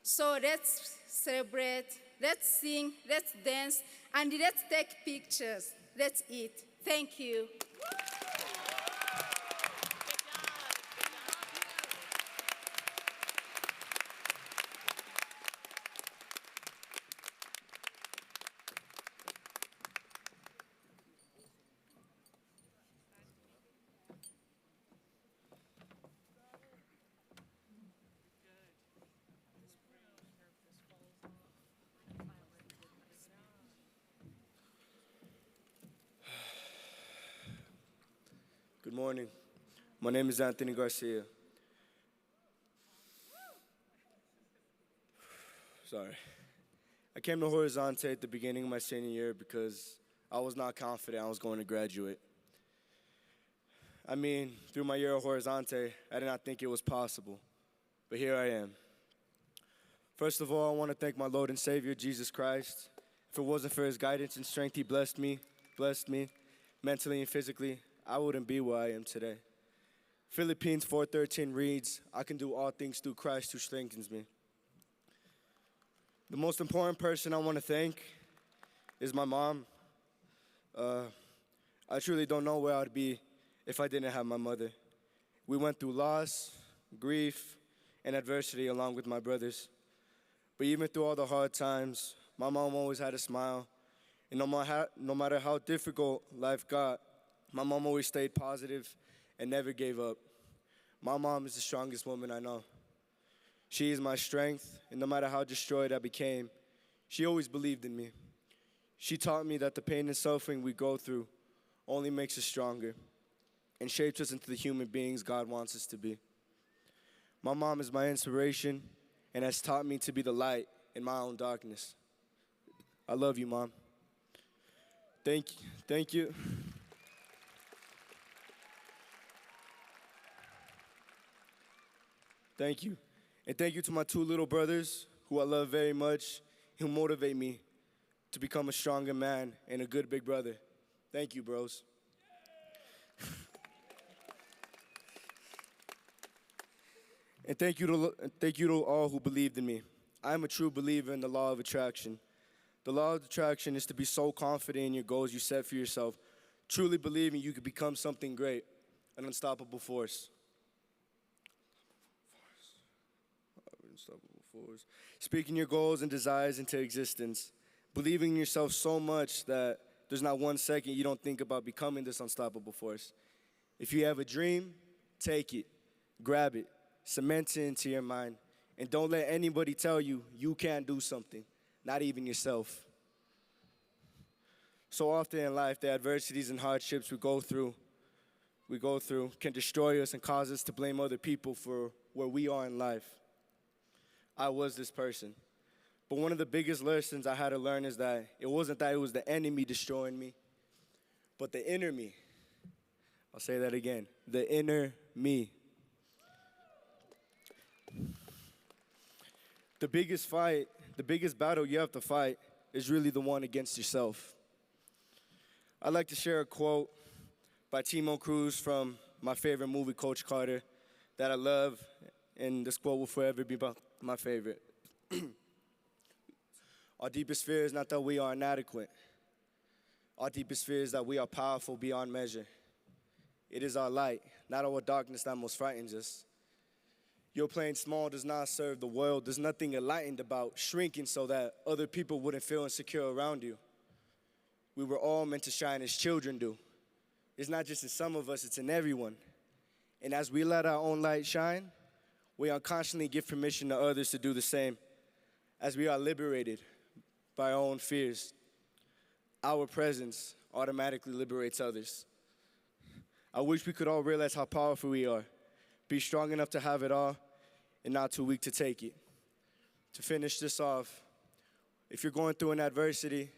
Speaker 13: So let's celebrate, let's sing, let's dance, and let's take pictures. Let's eat. Thank you.
Speaker 14: morning. My name is Anthony Garcia. Sorry. I came to Horizonte at the beginning of my senior year because I was not confident I was going to graduate. I mean, through my year at Horizonte, I did not think it was possible, but here I am. First of all, I want to thank my Lord and Savior, Jesus Christ. If it wasn't for his guidance and strength, he blessed me mentally and physically, I wouldn't be where I am today. Philippines 4:13 reads, I can do all things through Christ who strengthens me. The most important person I want to thank is my mom. I truly don't know where I'd be if I didn't have my mother. We went through loss, grief, and adversity along with my brothers. But even through all the hard times, my mom always had a smile. And no matter how difficult life got, my mom always stayed positive and never gave up. My mom is the strongest woman I know. She is my strength, and no matter how destroyed I became, she always believed in me. She taught me that the pain and suffering we go through only makes us stronger and shapes us into the human beings God wants us to be. My mom is my inspiration and has taught me to be the light in my own darkness. I love you, Mom. Thank you. Thank you. And thank you to my two little brothers, who I love very much, who motivate me to become a stronger man and a good big brother. Thank you, bros. And thank you to all who believed in me. I am a true believer in the law of attraction. The law of attraction is to be so confident in your goals you set for yourself, truly believing you could become something great, an unstoppable force. Unstoppable force. Speaking your goals and desires into existence, believing in yourself so much that there's not 1 second you don't think about becoming this unstoppable force. If you have a dream, take it, grab it, cement it into your mind, and don't let anybody tell you you can't do something, not even yourself. So often in life, the adversities and hardships we go through can destroy us and cause us to blame other people for where we are in life. I was this person. But one of the biggest lessons I had to learn is that it wasn't that it was the enemy destroying me, but the inner me. I'll say that again, the inner me. The biggest battle you have to fight is really the one against yourself. I'd like to share a quote by Timo Cruz from my favorite movie, Coach Carter, that I love, and this quote will forever be my favorite. Our deepest fear is not that we are inadequate. Our deepest fear is that we are powerful beyond measure. It is our light, not our darkness, that most frightens us. Your playing small does not serve the world. There's nothing enlightened about shrinking so that other people wouldn't feel insecure around you. We were all meant to shine as children do. It's not just in some of us, it's in everyone. And as we let our own light shine, we unconsciously give permission to others to do the same. As we are liberated by our own fears, our presence automatically liberates others. I wish we could all realize how powerful we are, be strong enough to have it all, and not too weak to take it. To finish this off, if you're going through an adversity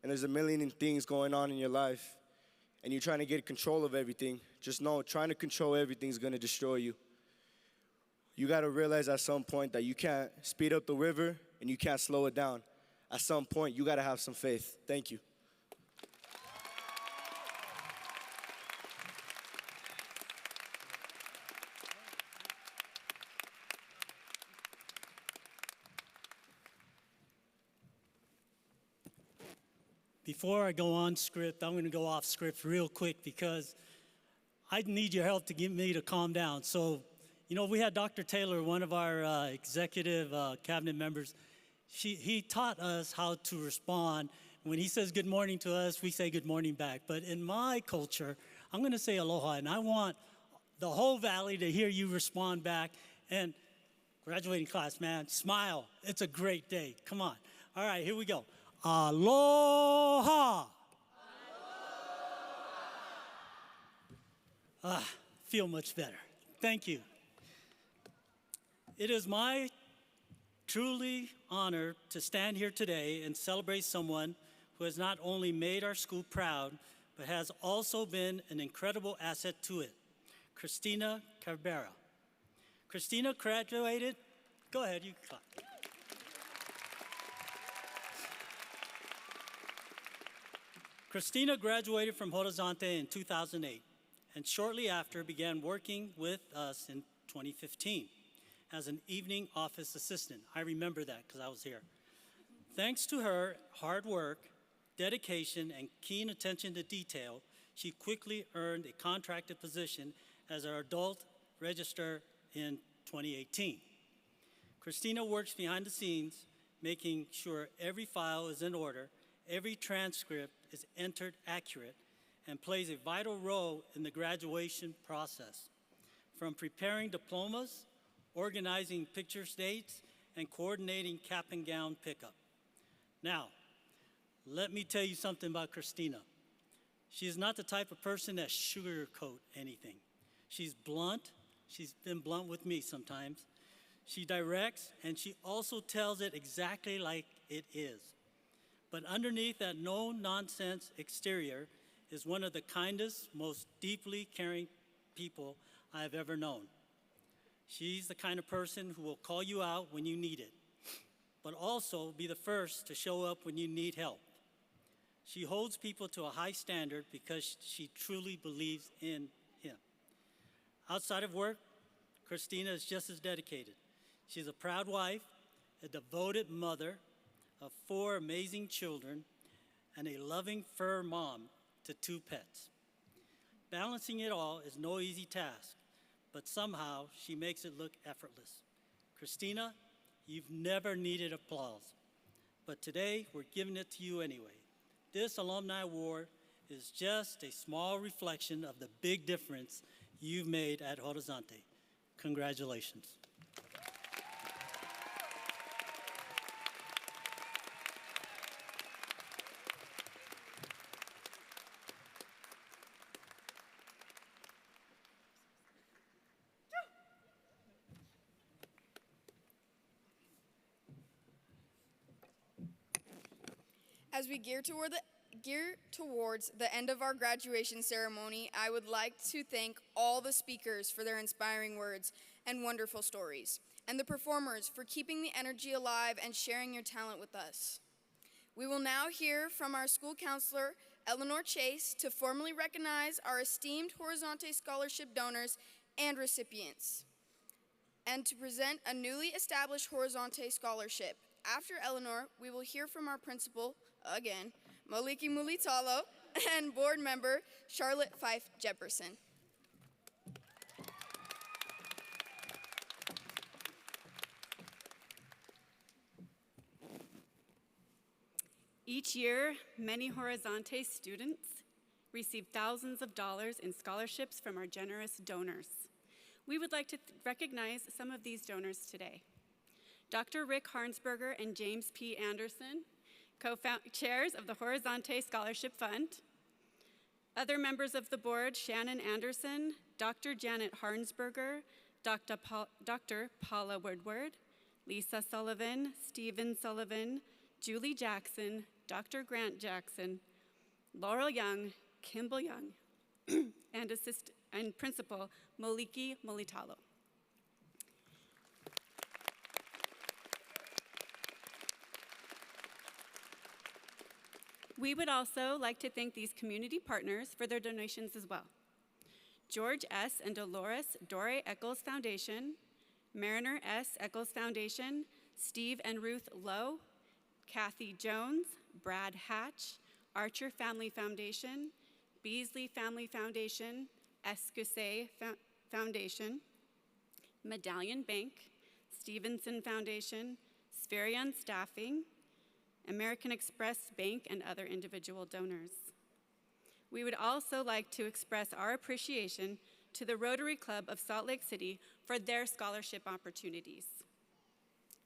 Speaker 14: and there's a million things going on in your life and you're trying to get control of everything, just know trying to control everything is going to destroy you. You got to realize at some point that you can't speed up the river and you can't slow it down. At some point, you got to have some faith. Thank you.
Speaker 15: Before I go on script, I'm going to go off script real quick because I need your help to get me to calm down. So, we had Dr. Taylor, one of our executive cabinet members. He taught us how to respond. When he says good morning to us, we say good morning back. But in my culture, I'm going to say aloha, and I want the whole valley to hear you respond back. And graduating class, man, smile. It's a great day. Come on. All right, here we go. Aloha. Feel much better. Thank you. It is my truly honor to stand here today and celebrate someone who has not only made our school proud, but has also been an incredible asset to it, Christina Cabrera. Christina graduated, go ahead, you can clap. Christina graduated from Horizonte in 2008, and shortly after began working with us in 2015 as an evening office assistant. I remember that because I was here. Thanks to her hard work, dedication, and keen attention to detail, she quickly earned a contracted position as our adult registrar in 2018. Christina works behind the scenes, making sure every file is in order, every transcript is entered accurate, and plays a vital role in the graduation process. From preparing diplomas, organizing picture dates, and coordinating cap and gown pickup. Now, let me tell you something about Christina. She is not the type of person that sugarcoat anything. She's blunt. She's been blunt with me sometimes. She directs, and she also tells it exactly like it is. But underneath that no-nonsense exterior is one of the kindest, most deeply caring people I have ever known. She's the kind of person who will call you out when you need it, but also be the first to show up when you need help. She holds people to a high standard because she truly believes in him. Outside of work, Christina is just as dedicated. She's a proud wife, a devoted mother of 4 amazing children, and a loving fur mom to 2 pets. Balancing it all is no easy task, but somehow she makes it look effortless. Christina, you've never needed applause, but today we're giving it to you anyway. This Alumni Award is just a small reflection of the big difference you've made at Horizonte. Congratulations.
Speaker 3: As we gear towards the end of our graduation ceremony, I would like to thank all the speakers for their inspiring words and wonderful stories, and the performers for keeping the energy alive and sharing your talent with us. We will now hear from our school counselor, Eleanor Chase, to formally recognize our esteemed Horizonte Scholarship donors and recipients, and to present a newly established Horizonte Scholarship. After Eleanor, we will hear from our principal, again, Moliki Mulitalo, and board member, Charlotte Fife Jefferson.
Speaker 16: Each year, many Horizonte students receive thousands of dollars in scholarships from our generous donors. We would like to recognize some of these donors today. Dr. Rick Harnsberger and James P. Anderson, co-chairs of the Horizonte Scholarship Fund. Other members of the board, Shannon Anderson, Dr. Janet Harnsberger, Dr. Paula Woodward, Lisa Sullivan, Stephen Sullivan, Julie Jackson, Dr. Grant Jackson, Laurel Young, Kimball Young, and Principal Moliki Molitalo. We would also like to thank these community partners for their donations as well. George S. and Dolores Dore Eccles Foundation, Mariner S. Eccles Foundation, Steve and Ruth Lowe, Kathy Jones, Brad Hatch, Archer Family Foundation, Beasley Family Foundation, Escusay Foundation, Medallion Bank, Stevenson Foundation, Spherion Staffing, American Express Bank, and other individual donors. We would also like to express our appreciation to the Rotary Club of Salt Lake City for their scholarship opportunities.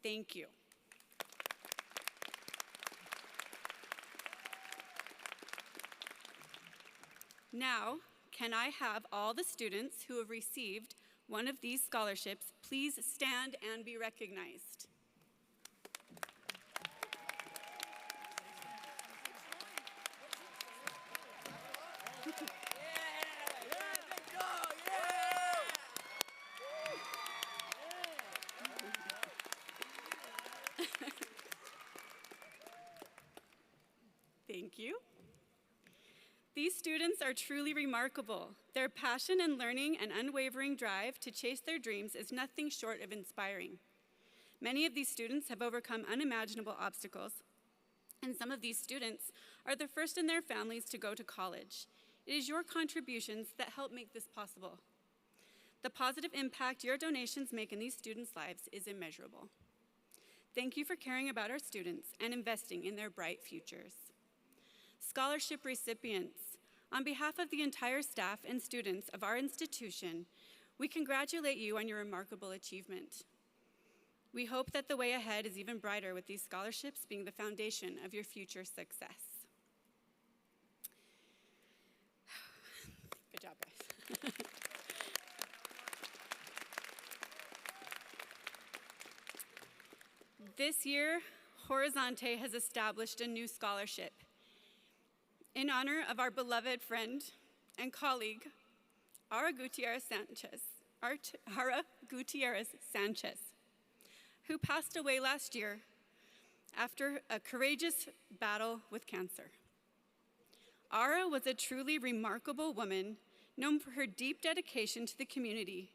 Speaker 16: Thank you. Now, can I have all the students who have received one of these scholarships please stand and be recognized? Thank you. These students are truly remarkable. Their passion in learning and unwavering drive to chase their dreams is nothing short of inspiring. Many of these students have overcome unimaginable obstacles, and some of these students are the first in their families to go to college. It is your contributions that help make this possible. The positive impact your donations make in these students' lives is immeasurable. Thank you for caring about our students and investing in their bright futures. Scholarship recipients, on behalf of the entire staff and students of our institution, we congratulate you on your remarkable achievement. We hope that the way ahead is even brighter with these scholarships being the foundation of your future success. Good job, guys. This year, Horizonte has established a new scholarship in honor of our beloved friend and colleague, Ara Gutierrez Sanchez, who passed away last year after a courageous battle with cancer. Ara was a truly remarkable woman, known for her deep dedication to the community,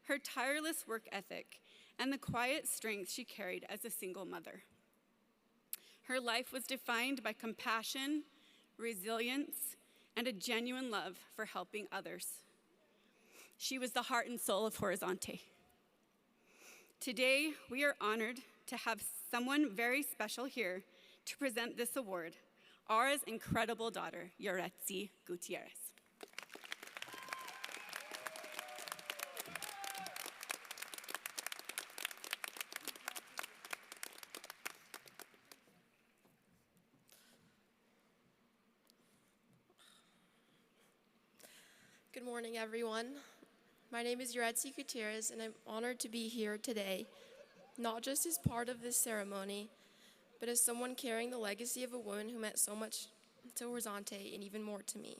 Speaker 16: her tireless work ethic, and the quiet strength she carried as a single mother. Her life was defined by compassion, resilience, and a genuine love for helping others. She was the heart and soul of Horizonte. Today, we are honored to have someone very special here to present this award, Ara's incredible daughter, Yoretzi Gutierrez.
Speaker 17: Good morning, everyone. My name is Yoretzi Gutierrez, and I'm honored to be here today, not just as part of this ceremony, but as someone carrying the legacy of a woman who meant so much to Horizonte and even more to me.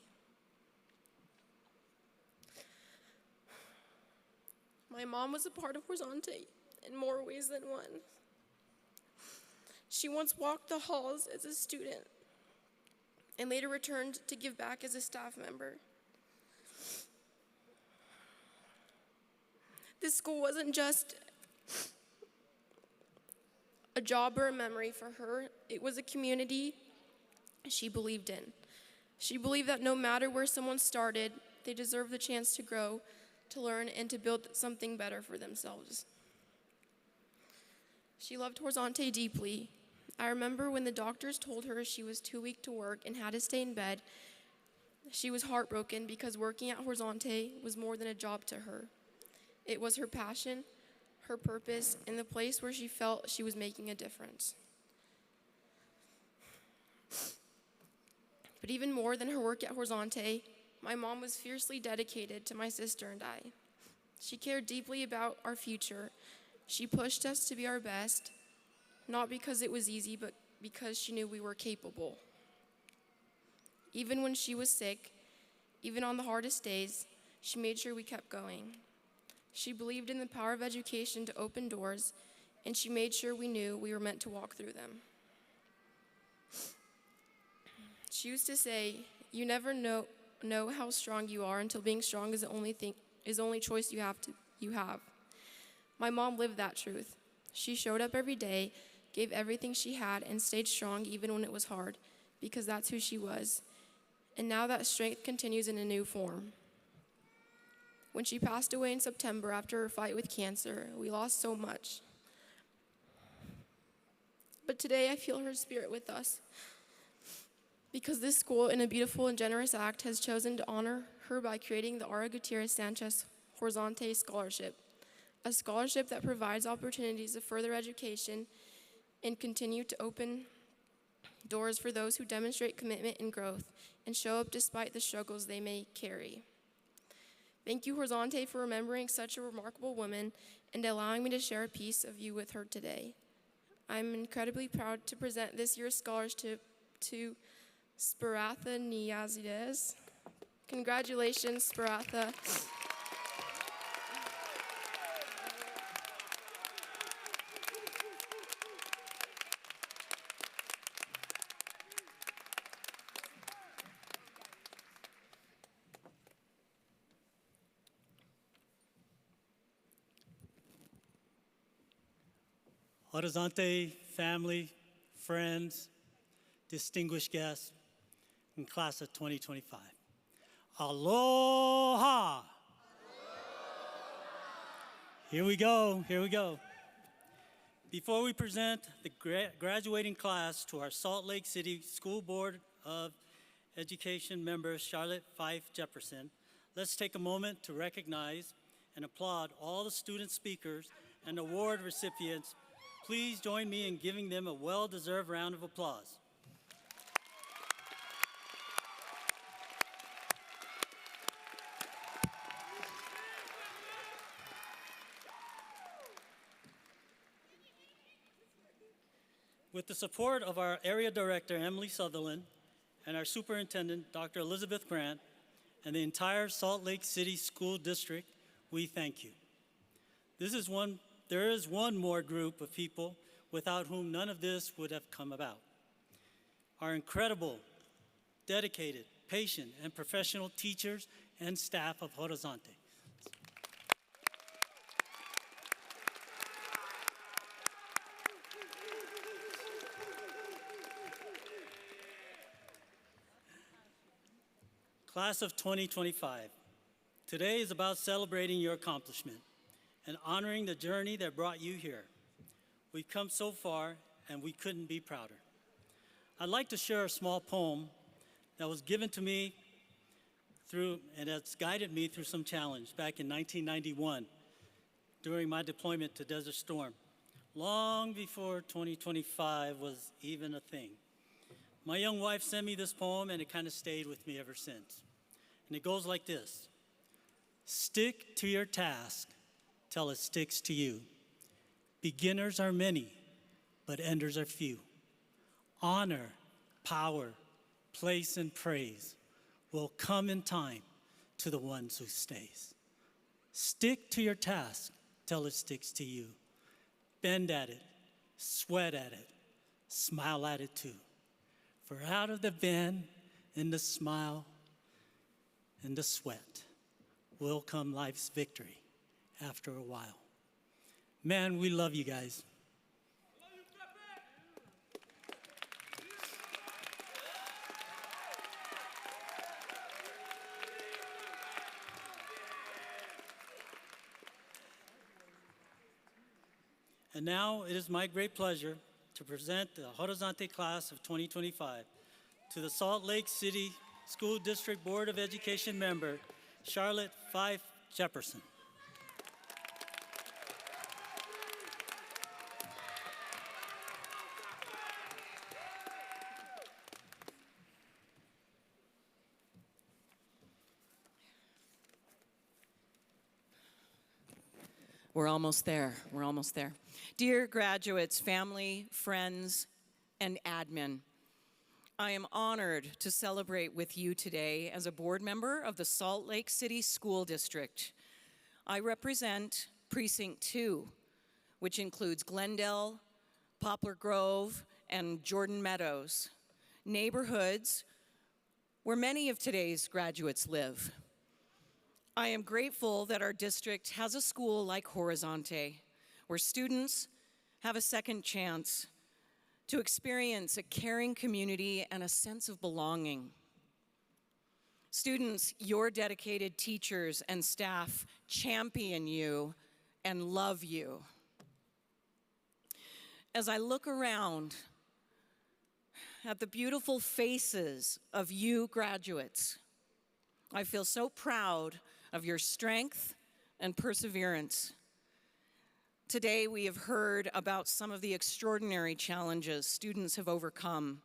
Speaker 17: My mom was a part of Horizonte in more ways than one. She once walked the halls as a student and later returned to give back as a staff member. This school wasn't just a job or a memory for her. It was a community she believed in. She believed that no matter where someone started, they deserved the chance to grow, to learn, and to build something better for themselves. She loved Horizonte deeply. I remember when the doctors told her she was too weak to work and had to stay in bed, she was heartbroken because working at Horizonte was more than a job to her. It was her passion, her purpose, and the place where she felt she was making a difference. But even more than her work at Horizonte, my mom was fiercely dedicated to my sister and I. She cared deeply about our future. She pushed us to be our best, not because it was easy, but because she knew we were capable. Even when she was sick, even on the hardest days, she made sure we kept going. She believed in the power of education to open doors, and she made sure we knew we were meant to walk through them. She used to say, "You never know how strong you are until being strong is the only choice you have." My mom lived that truth. She showed up every day, gave everything she had, and stayed strong even when it was hard, because that's who she was. And now that strength continues in a new form. When she passed away in September after her fight with cancer, we lost so much. But today I feel her spirit with us, because this school, in a beautiful and generous act, has chosen to honor her by creating the Ara Gutierrez Sanchez Horizonte Scholarship, a scholarship that provides opportunities of further education and continue to open doors for those who demonstrate commitment and growth and show up despite the struggles they may carry. Thank you, Horizonte, for remembering such a remarkable woman and allowing me to share a piece of you with her today. I'm incredibly proud to present this year's scholarship to Sparatha Niazides. Congratulations, Sparatha.
Speaker 15: Horizonte family, friends, distinguished guests, and class of 2025. Aloha! Here we go, here we go. Before we present the graduating class to our Salt Lake City School Board of Education member, Charlotte Fife Jefferson, let's take a moment to recognize and applaud all the student speakers and award recipients. Please join me in giving them a well-deserved round of applause. With the support of our area director, Emily Sutherland, and our superintendent, Dr. Elizabeth Grant, and the entire Salt Lake City School District, we thank you. There is one more group of people without whom none of this would have come about. Our incredible, dedicated, patient, and professional teachers and staff of Horizonte. Class of 2025, today is about celebrating your accomplishment and honoring the journey that brought you here. We've come so far, and we couldn't be prouder. I'd like to share a small poem that was given to me and that's guided me through some challenge back in 1991 during my deployment to Desert Storm, long before 2025 was even a thing. My young wife sent me this poem, and it kind of stayed with me ever since. And it goes like this: stick to your task till it sticks to you. Beginners are many, but enders are few. Honor, power, place, and praise will come in time to the ones who stays. Stick to your task till it sticks to you. Bend at it, sweat at it, smile at it too. For out of the bend and the smile and the sweat will come life's victory after a while. Man, we love you guys. And now it is my great pleasure to present the Horizonte class of 2025 to the Salt Lake City School District Board of Education member, Charlotte Fife Jefferson.
Speaker 18: We're almost there. We're almost there. Dear graduates, family, friends, and admin, I am honored to celebrate with you today as a board member of the Salt Lake City School District. I represent Precinct 2, which includes Glendale, Poplar Grove, and Jordan Meadows, neighborhoods where many of today's graduates live. I am grateful that our district has a school like Horizonte, where students have a second chance to experience a caring community and a sense of belonging. Students, your dedicated teachers and staff champion you and love you. As I look around at the beautiful faces of you graduates, I feel so proud of your strength and perseverance. Today, we have heard about some of the extraordinary challenges students have overcome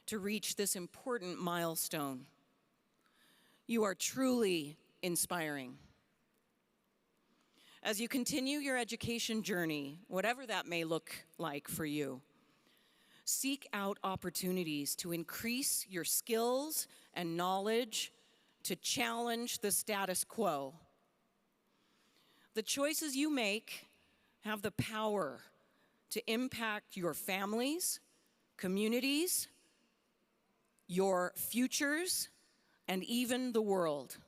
Speaker 18: to reach this important milestone. You are truly inspiring. As you continue your education journey, whatever that may look like for you, seek out opportunities to increase your skills and knowledge to challenge the status quo. The choices you make have the power to impact your families, communities, your futures, and even the world.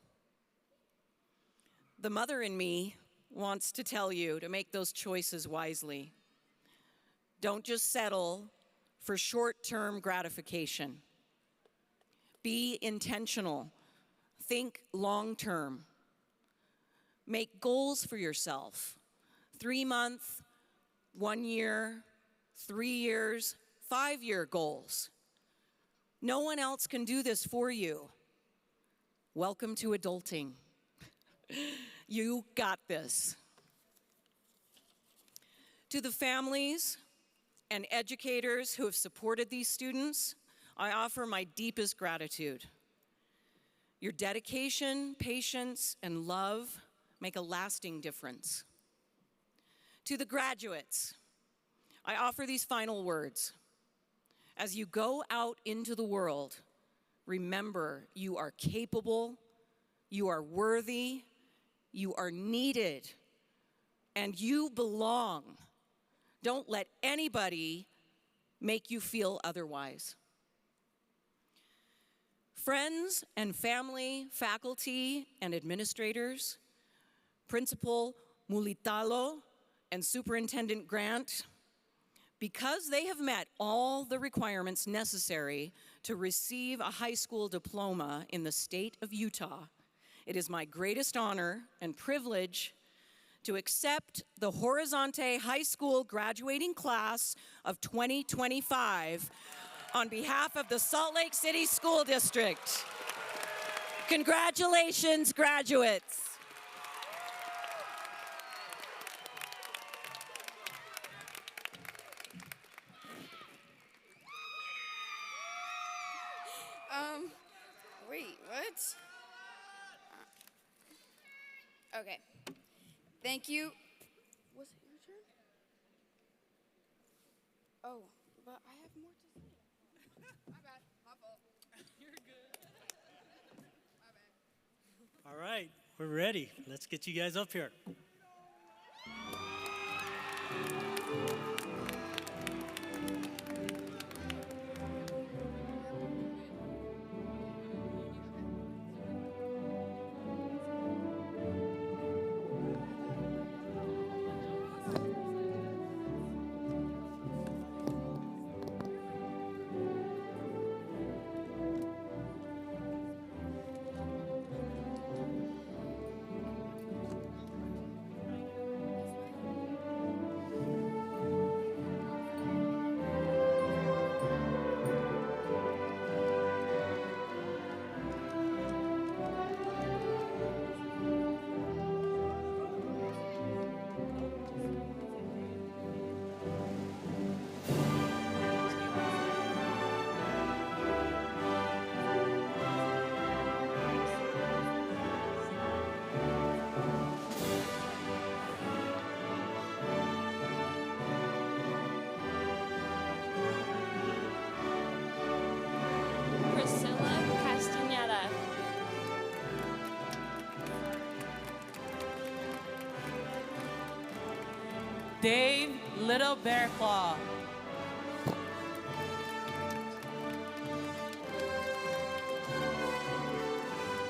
Speaker 18: The mother in me wants to tell you to make those choices wisely. Don't just settle for short-term gratification. Be intentional. Think long-term. Make goals for yourself. 3-month, 1 year, 3 years, 5-year goals. No one else can do this for you. Welcome to adulting. You got this. To the families and educators who have supported these students, I offer my deepest gratitude. Your dedication, patience, and love make a lasting difference. To the graduates, I offer these final words. As you go out into the world, remember you are capable, you are worthy, you are needed, and you belong. Don't let anybody make you feel otherwise. Friends and family, faculty and administrators, Principal Mulitalo and Superintendent Grant, because they have met all the requirements necessary to receive a high school diploma in the state of Utah, it is my greatest honor and privilege to accept the Horizonte High School graduating class of 2025 on behalf of the Salt Lake City School District. Congratulations, graduates.
Speaker 3: Wait, what? Okay. Thank you. Was it your turn? Oh, but I have more to say. My bad. My fault. You're good. My bad.
Speaker 15: All right, we're ready. Let's get you guys up here.
Speaker 19: Dave Little Bearclaw.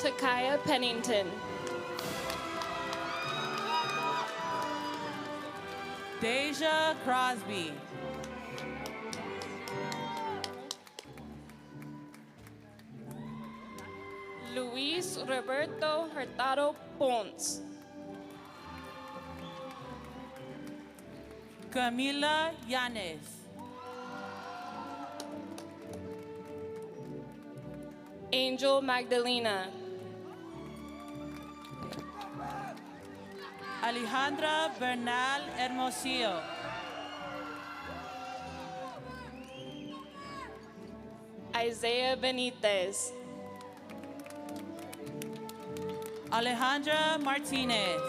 Speaker 20: Takaya Pennington.
Speaker 19: Deja Crosby.
Speaker 20: Luis Roberto Hurtado Pons.
Speaker 19: Camila Yanes.
Speaker 20: Angel Magdalena.
Speaker 19: Alejandra Bernal Hermosillo.
Speaker 20: Isaiah Benitez.
Speaker 19: Alejandra Martinez.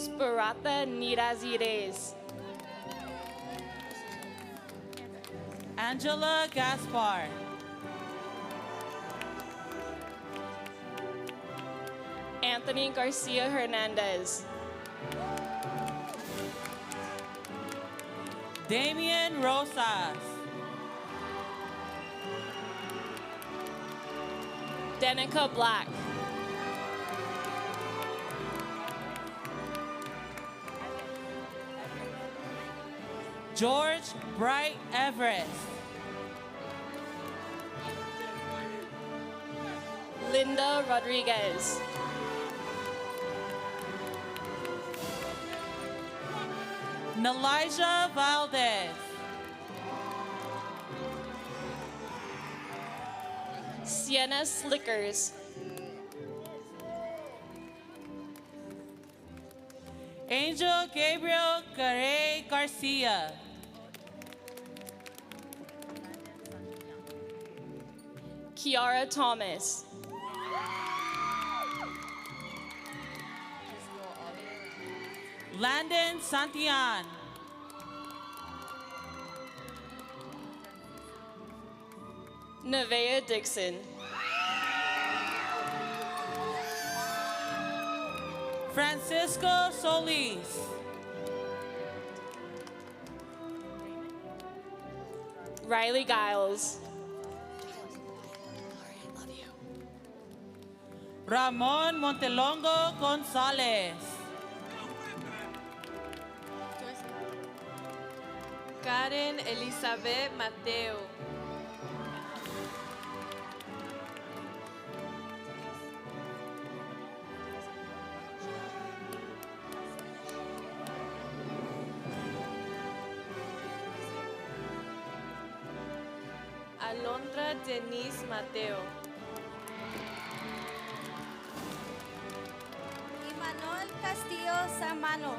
Speaker 20: Sparata Nirazires.
Speaker 19: Angela Gaspar.
Speaker 20: Anthony Garcia Hernandez.
Speaker 19: Damian Rosas.
Speaker 20: Danica Black.
Speaker 19: George Bright Everest.
Speaker 20: Linda Rodriguez.
Speaker 19: Nelijah Valdez.
Speaker 20: Sienna Slickers.
Speaker 19: Angel Gabriel Garay Garcia.
Speaker 20: Kiara Thomas.
Speaker 19: Landon Santillan.
Speaker 20: Nevaeh Dixon.
Speaker 19: Francisco Solis.
Speaker 20: Riley Giles.
Speaker 19: Ramon Montelongo Gonzalez.
Speaker 21: Karen Elizabeth Mateo. Alondra Denise Mateo.
Speaker 22: Imanol Castillo Samano.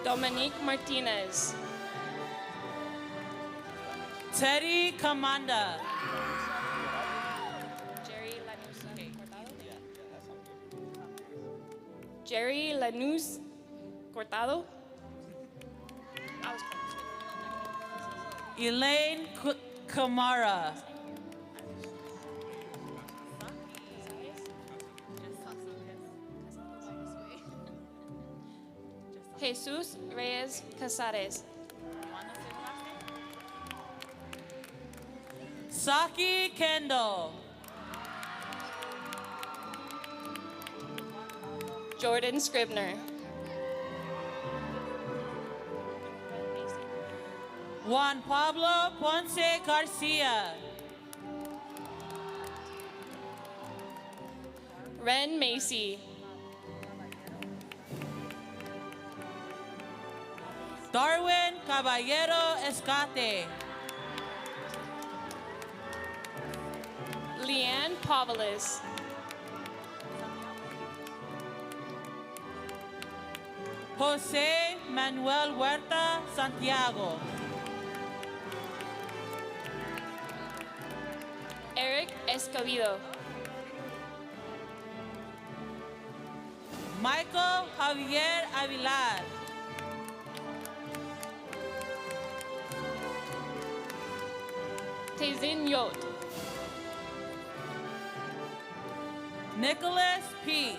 Speaker 20: Dominique Martinez.
Speaker 19: Teddy Kamanda.
Speaker 20: Jerry Lanús Cortado.
Speaker 19: Elaine Kamara.
Speaker 20: Jesus Reyes Casares.
Speaker 19: Saki Kendall.
Speaker 20: Jordan Scribner.
Speaker 19: Juan Pablo Ponce Garcia.
Speaker 20: Ren Macy.
Speaker 19: Darwin Caballero Escate.
Speaker 20: Leanne Pavalis.
Speaker 19: Jose Manuel Huerta Santiago.
Speaker 20: Eric Escobedo.
Speaker 19: Michael Javier Avilar.
Speaker 20: Tezin Yot.
Speaker 19: Nicholas P.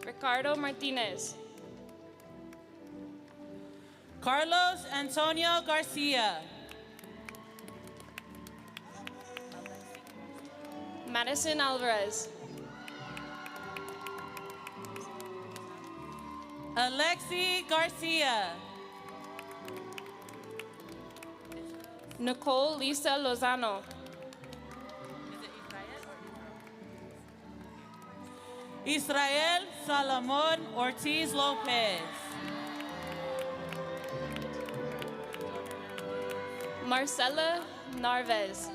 Speaker 20: Ricardo Martinez.
Speaker 19: Carlos Antonio Garcia.
Speaker 20: Madison Alvarez.
Speaker 19: Alexi Garcia.
Speaker 20: Nicole Lisa Lozano.
Speaker 19: Israel Salomon Ortiz Lopez.
Speaker 20: Marcela Narvez.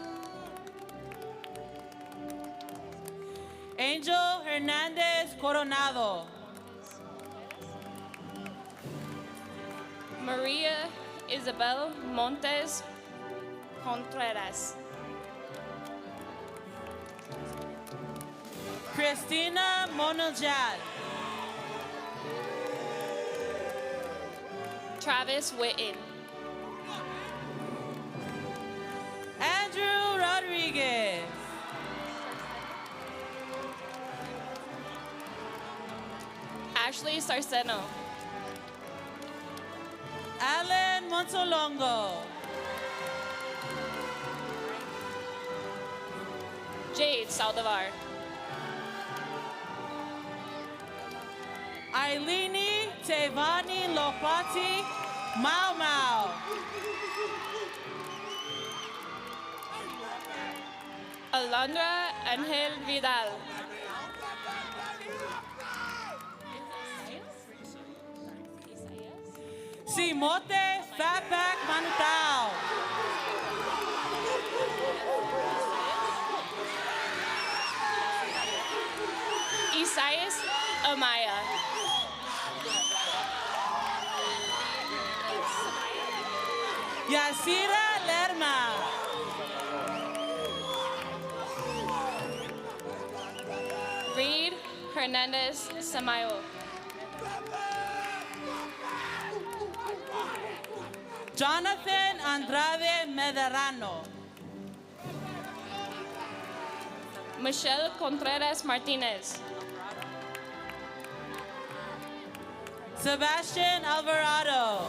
Speaker 19: Angel Hernandez Coronado.
Speaker 20: Maria Isabel Montes
Speaker 1: Contreras.
Speaker 19: Christina Monojal.
Speaker 1: Travis Witten.
Speaker 19: Andrew Rodriguez.
Speaker 1: Ashley Sarceno.
Speaker 19: Alan Monsolongo.
Speaker 1: Jade Saldivar.
Speaker 19: Ailini Tevani Lopati Mau Mau.
Speaker 1: Alondra Angel Vidal.
Speaker 19: Simote Fatback Manutao.
Speaker 1: Isaias Amaya.
Speaker 19: Yasira Lerma.
Speaker 1: Reed Hernandez Samayo.
Speaker 19: Jonathan Andrade Medrano.
Speaker 1: Michelle Contreras Martinez.
Speaker 19: Sebastian Alvarado.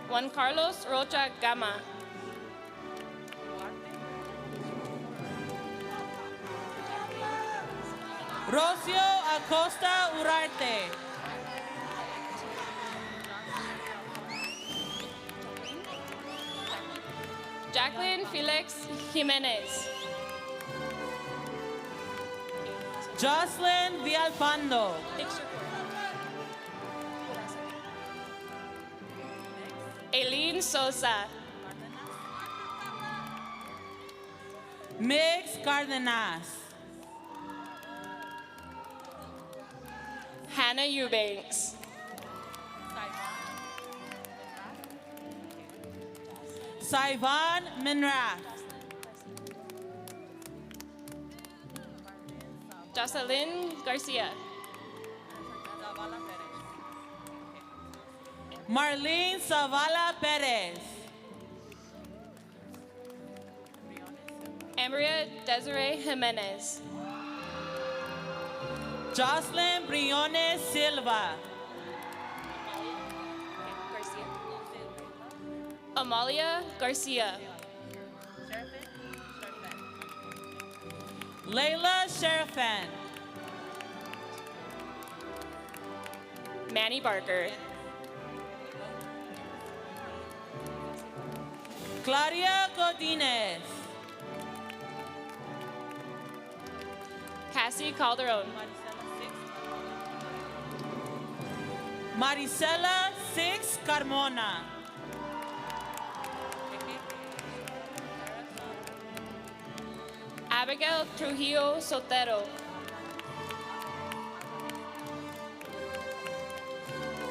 Speaker 1: Juan Carlos Rocha Gama.
Speaker 19: Rocio Acosta Urarte.
Speaker 1: Jacqueline Felix Jimenez.
Speaker 19: Jocelyn Villalpando.
Speaker 1: Aileen Sosa.
Speaker 19: Mix Cardenas.
Speaker 1: Hannah Eubanks.
Speaker 19: Saivan Minrath.
Speaker 1: Jocelyn Garcia.
Speaker 19: Marlene Zavala Perez.
Speaker 1: Ambria Desiree Jimenez.
Speaker 19: Jocelyn Briones Silva.
Speaker 1: Amalia Garcia.
Speaker 19: Layla Sherifan.
Speaker 1: Manny Barker.
Speaker 19: Claudia Godinez.
Speaker 1: Cassie Calderon.
Speaker 19: Maricela Six Carmona.
Speaker 1: Abigail Trujillo Sotero.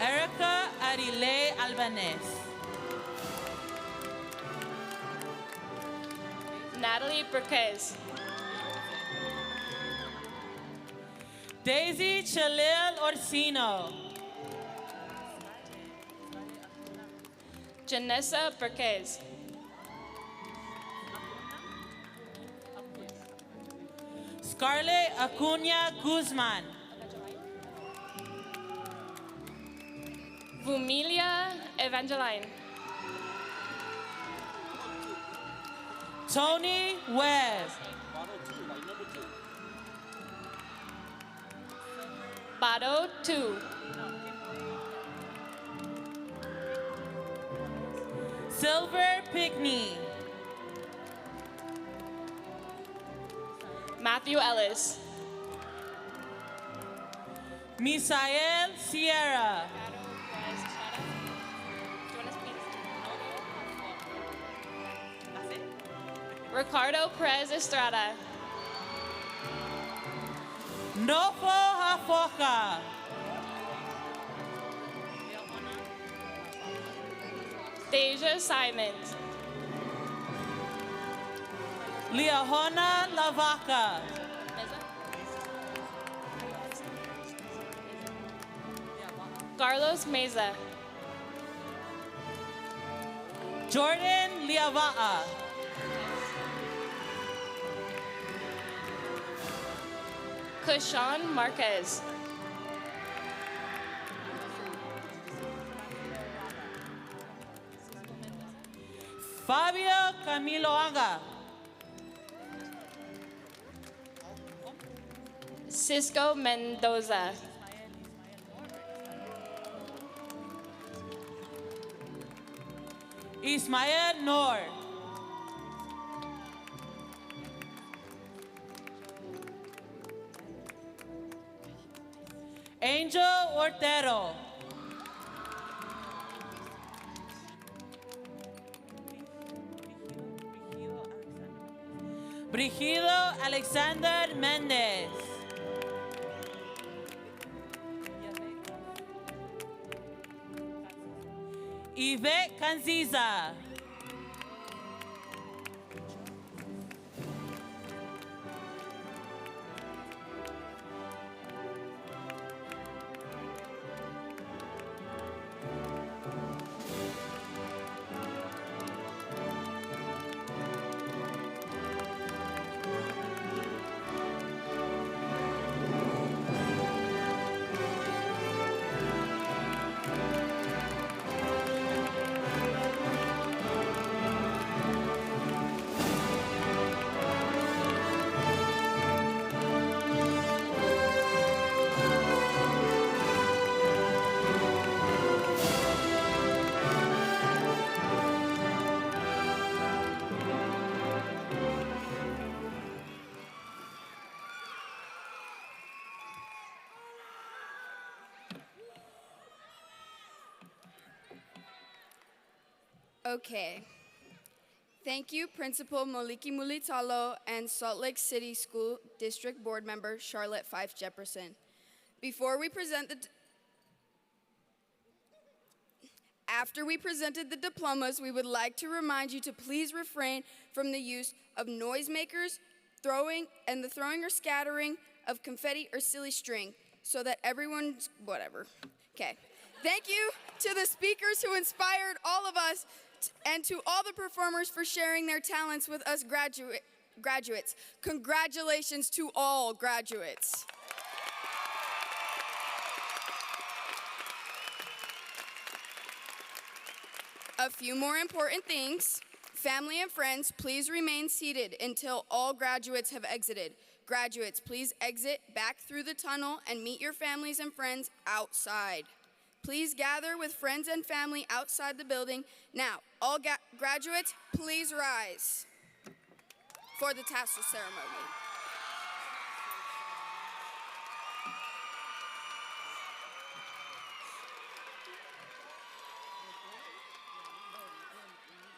Speaker 19: Erica Arile Albanez.
Speaker 1: Natalie Burquez.
Speaker 19: Daisy Chalil Orsino.
Speaker 1: Janessa Burquez.
Speaker 19: Scarlett Acuna Guzman.
Speaker 1: Vumilia Evangeline.
Speaker 19: Tony Webb.
Speaker 1: Bado 2.
Speaker 19: Silver Pickney.
Speaker 1: Matthew Ellis.
Speaker 19: Misael Sierra.
Speaker 1: Ricardo Perez Estrada.
Speaker 19: Nofo Hafoka.
Speaker 1: Deja Simons.
Speaker 19: Liahona Lavaca.
Speaker 1: Carlos Meza.
Speaker 19: Jordan Liava'a.
Speaker 1: Kushan Marquez.
Speaker 19: Fabio Camilo Anga.
Speaker 1: Cisco Mendoza.
Speaker 19: Ismael Noor. Angel Ortero. Brigido Alexander Mendez. Yvette Kanziza.
Speaker 3: Okay. Thank you, Principal Moliki Mulitalo and Salt Lake City School District Board Member Charlotte Fife Jefferson. After we presented the diplomas, we would like to remind you to please refrain from the use of noisemakers, throwing or scattering of confetti or silly string so that everyone's whatever. Okay. Thank you to the speakers who inspired all of us and to all the performers for sharing their talents with us graduates. Congratulations to all graduates. A few more important things. Family and friends, please remain seated until all graduates have exited. Graduates, please exit back through the tunnel and meet your families and friends outside. Please gather with friends and family outside the building. Now, all graduates, please rise for the tassel ceremony.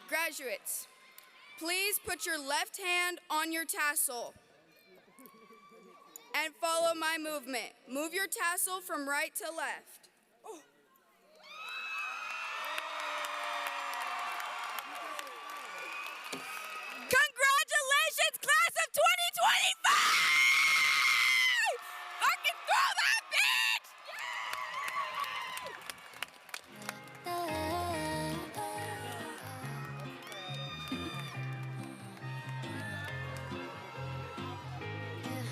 Speaker 3: Graduates, please put your left hand on your tassel and follow my movement. Move your tassel from right to left. Congratulations, class of 2025! I can throw that bitch!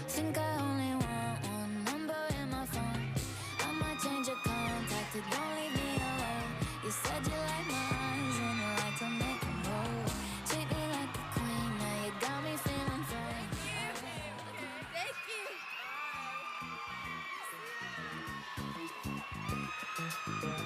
Speaker 9: Think I only want one number in my phone. I might change your contact, but don't leave me alone. You said you like my eyes and you like to make them roll. Treat me like a queen, now you got me feeling fine.
Speaker 3: Thank you.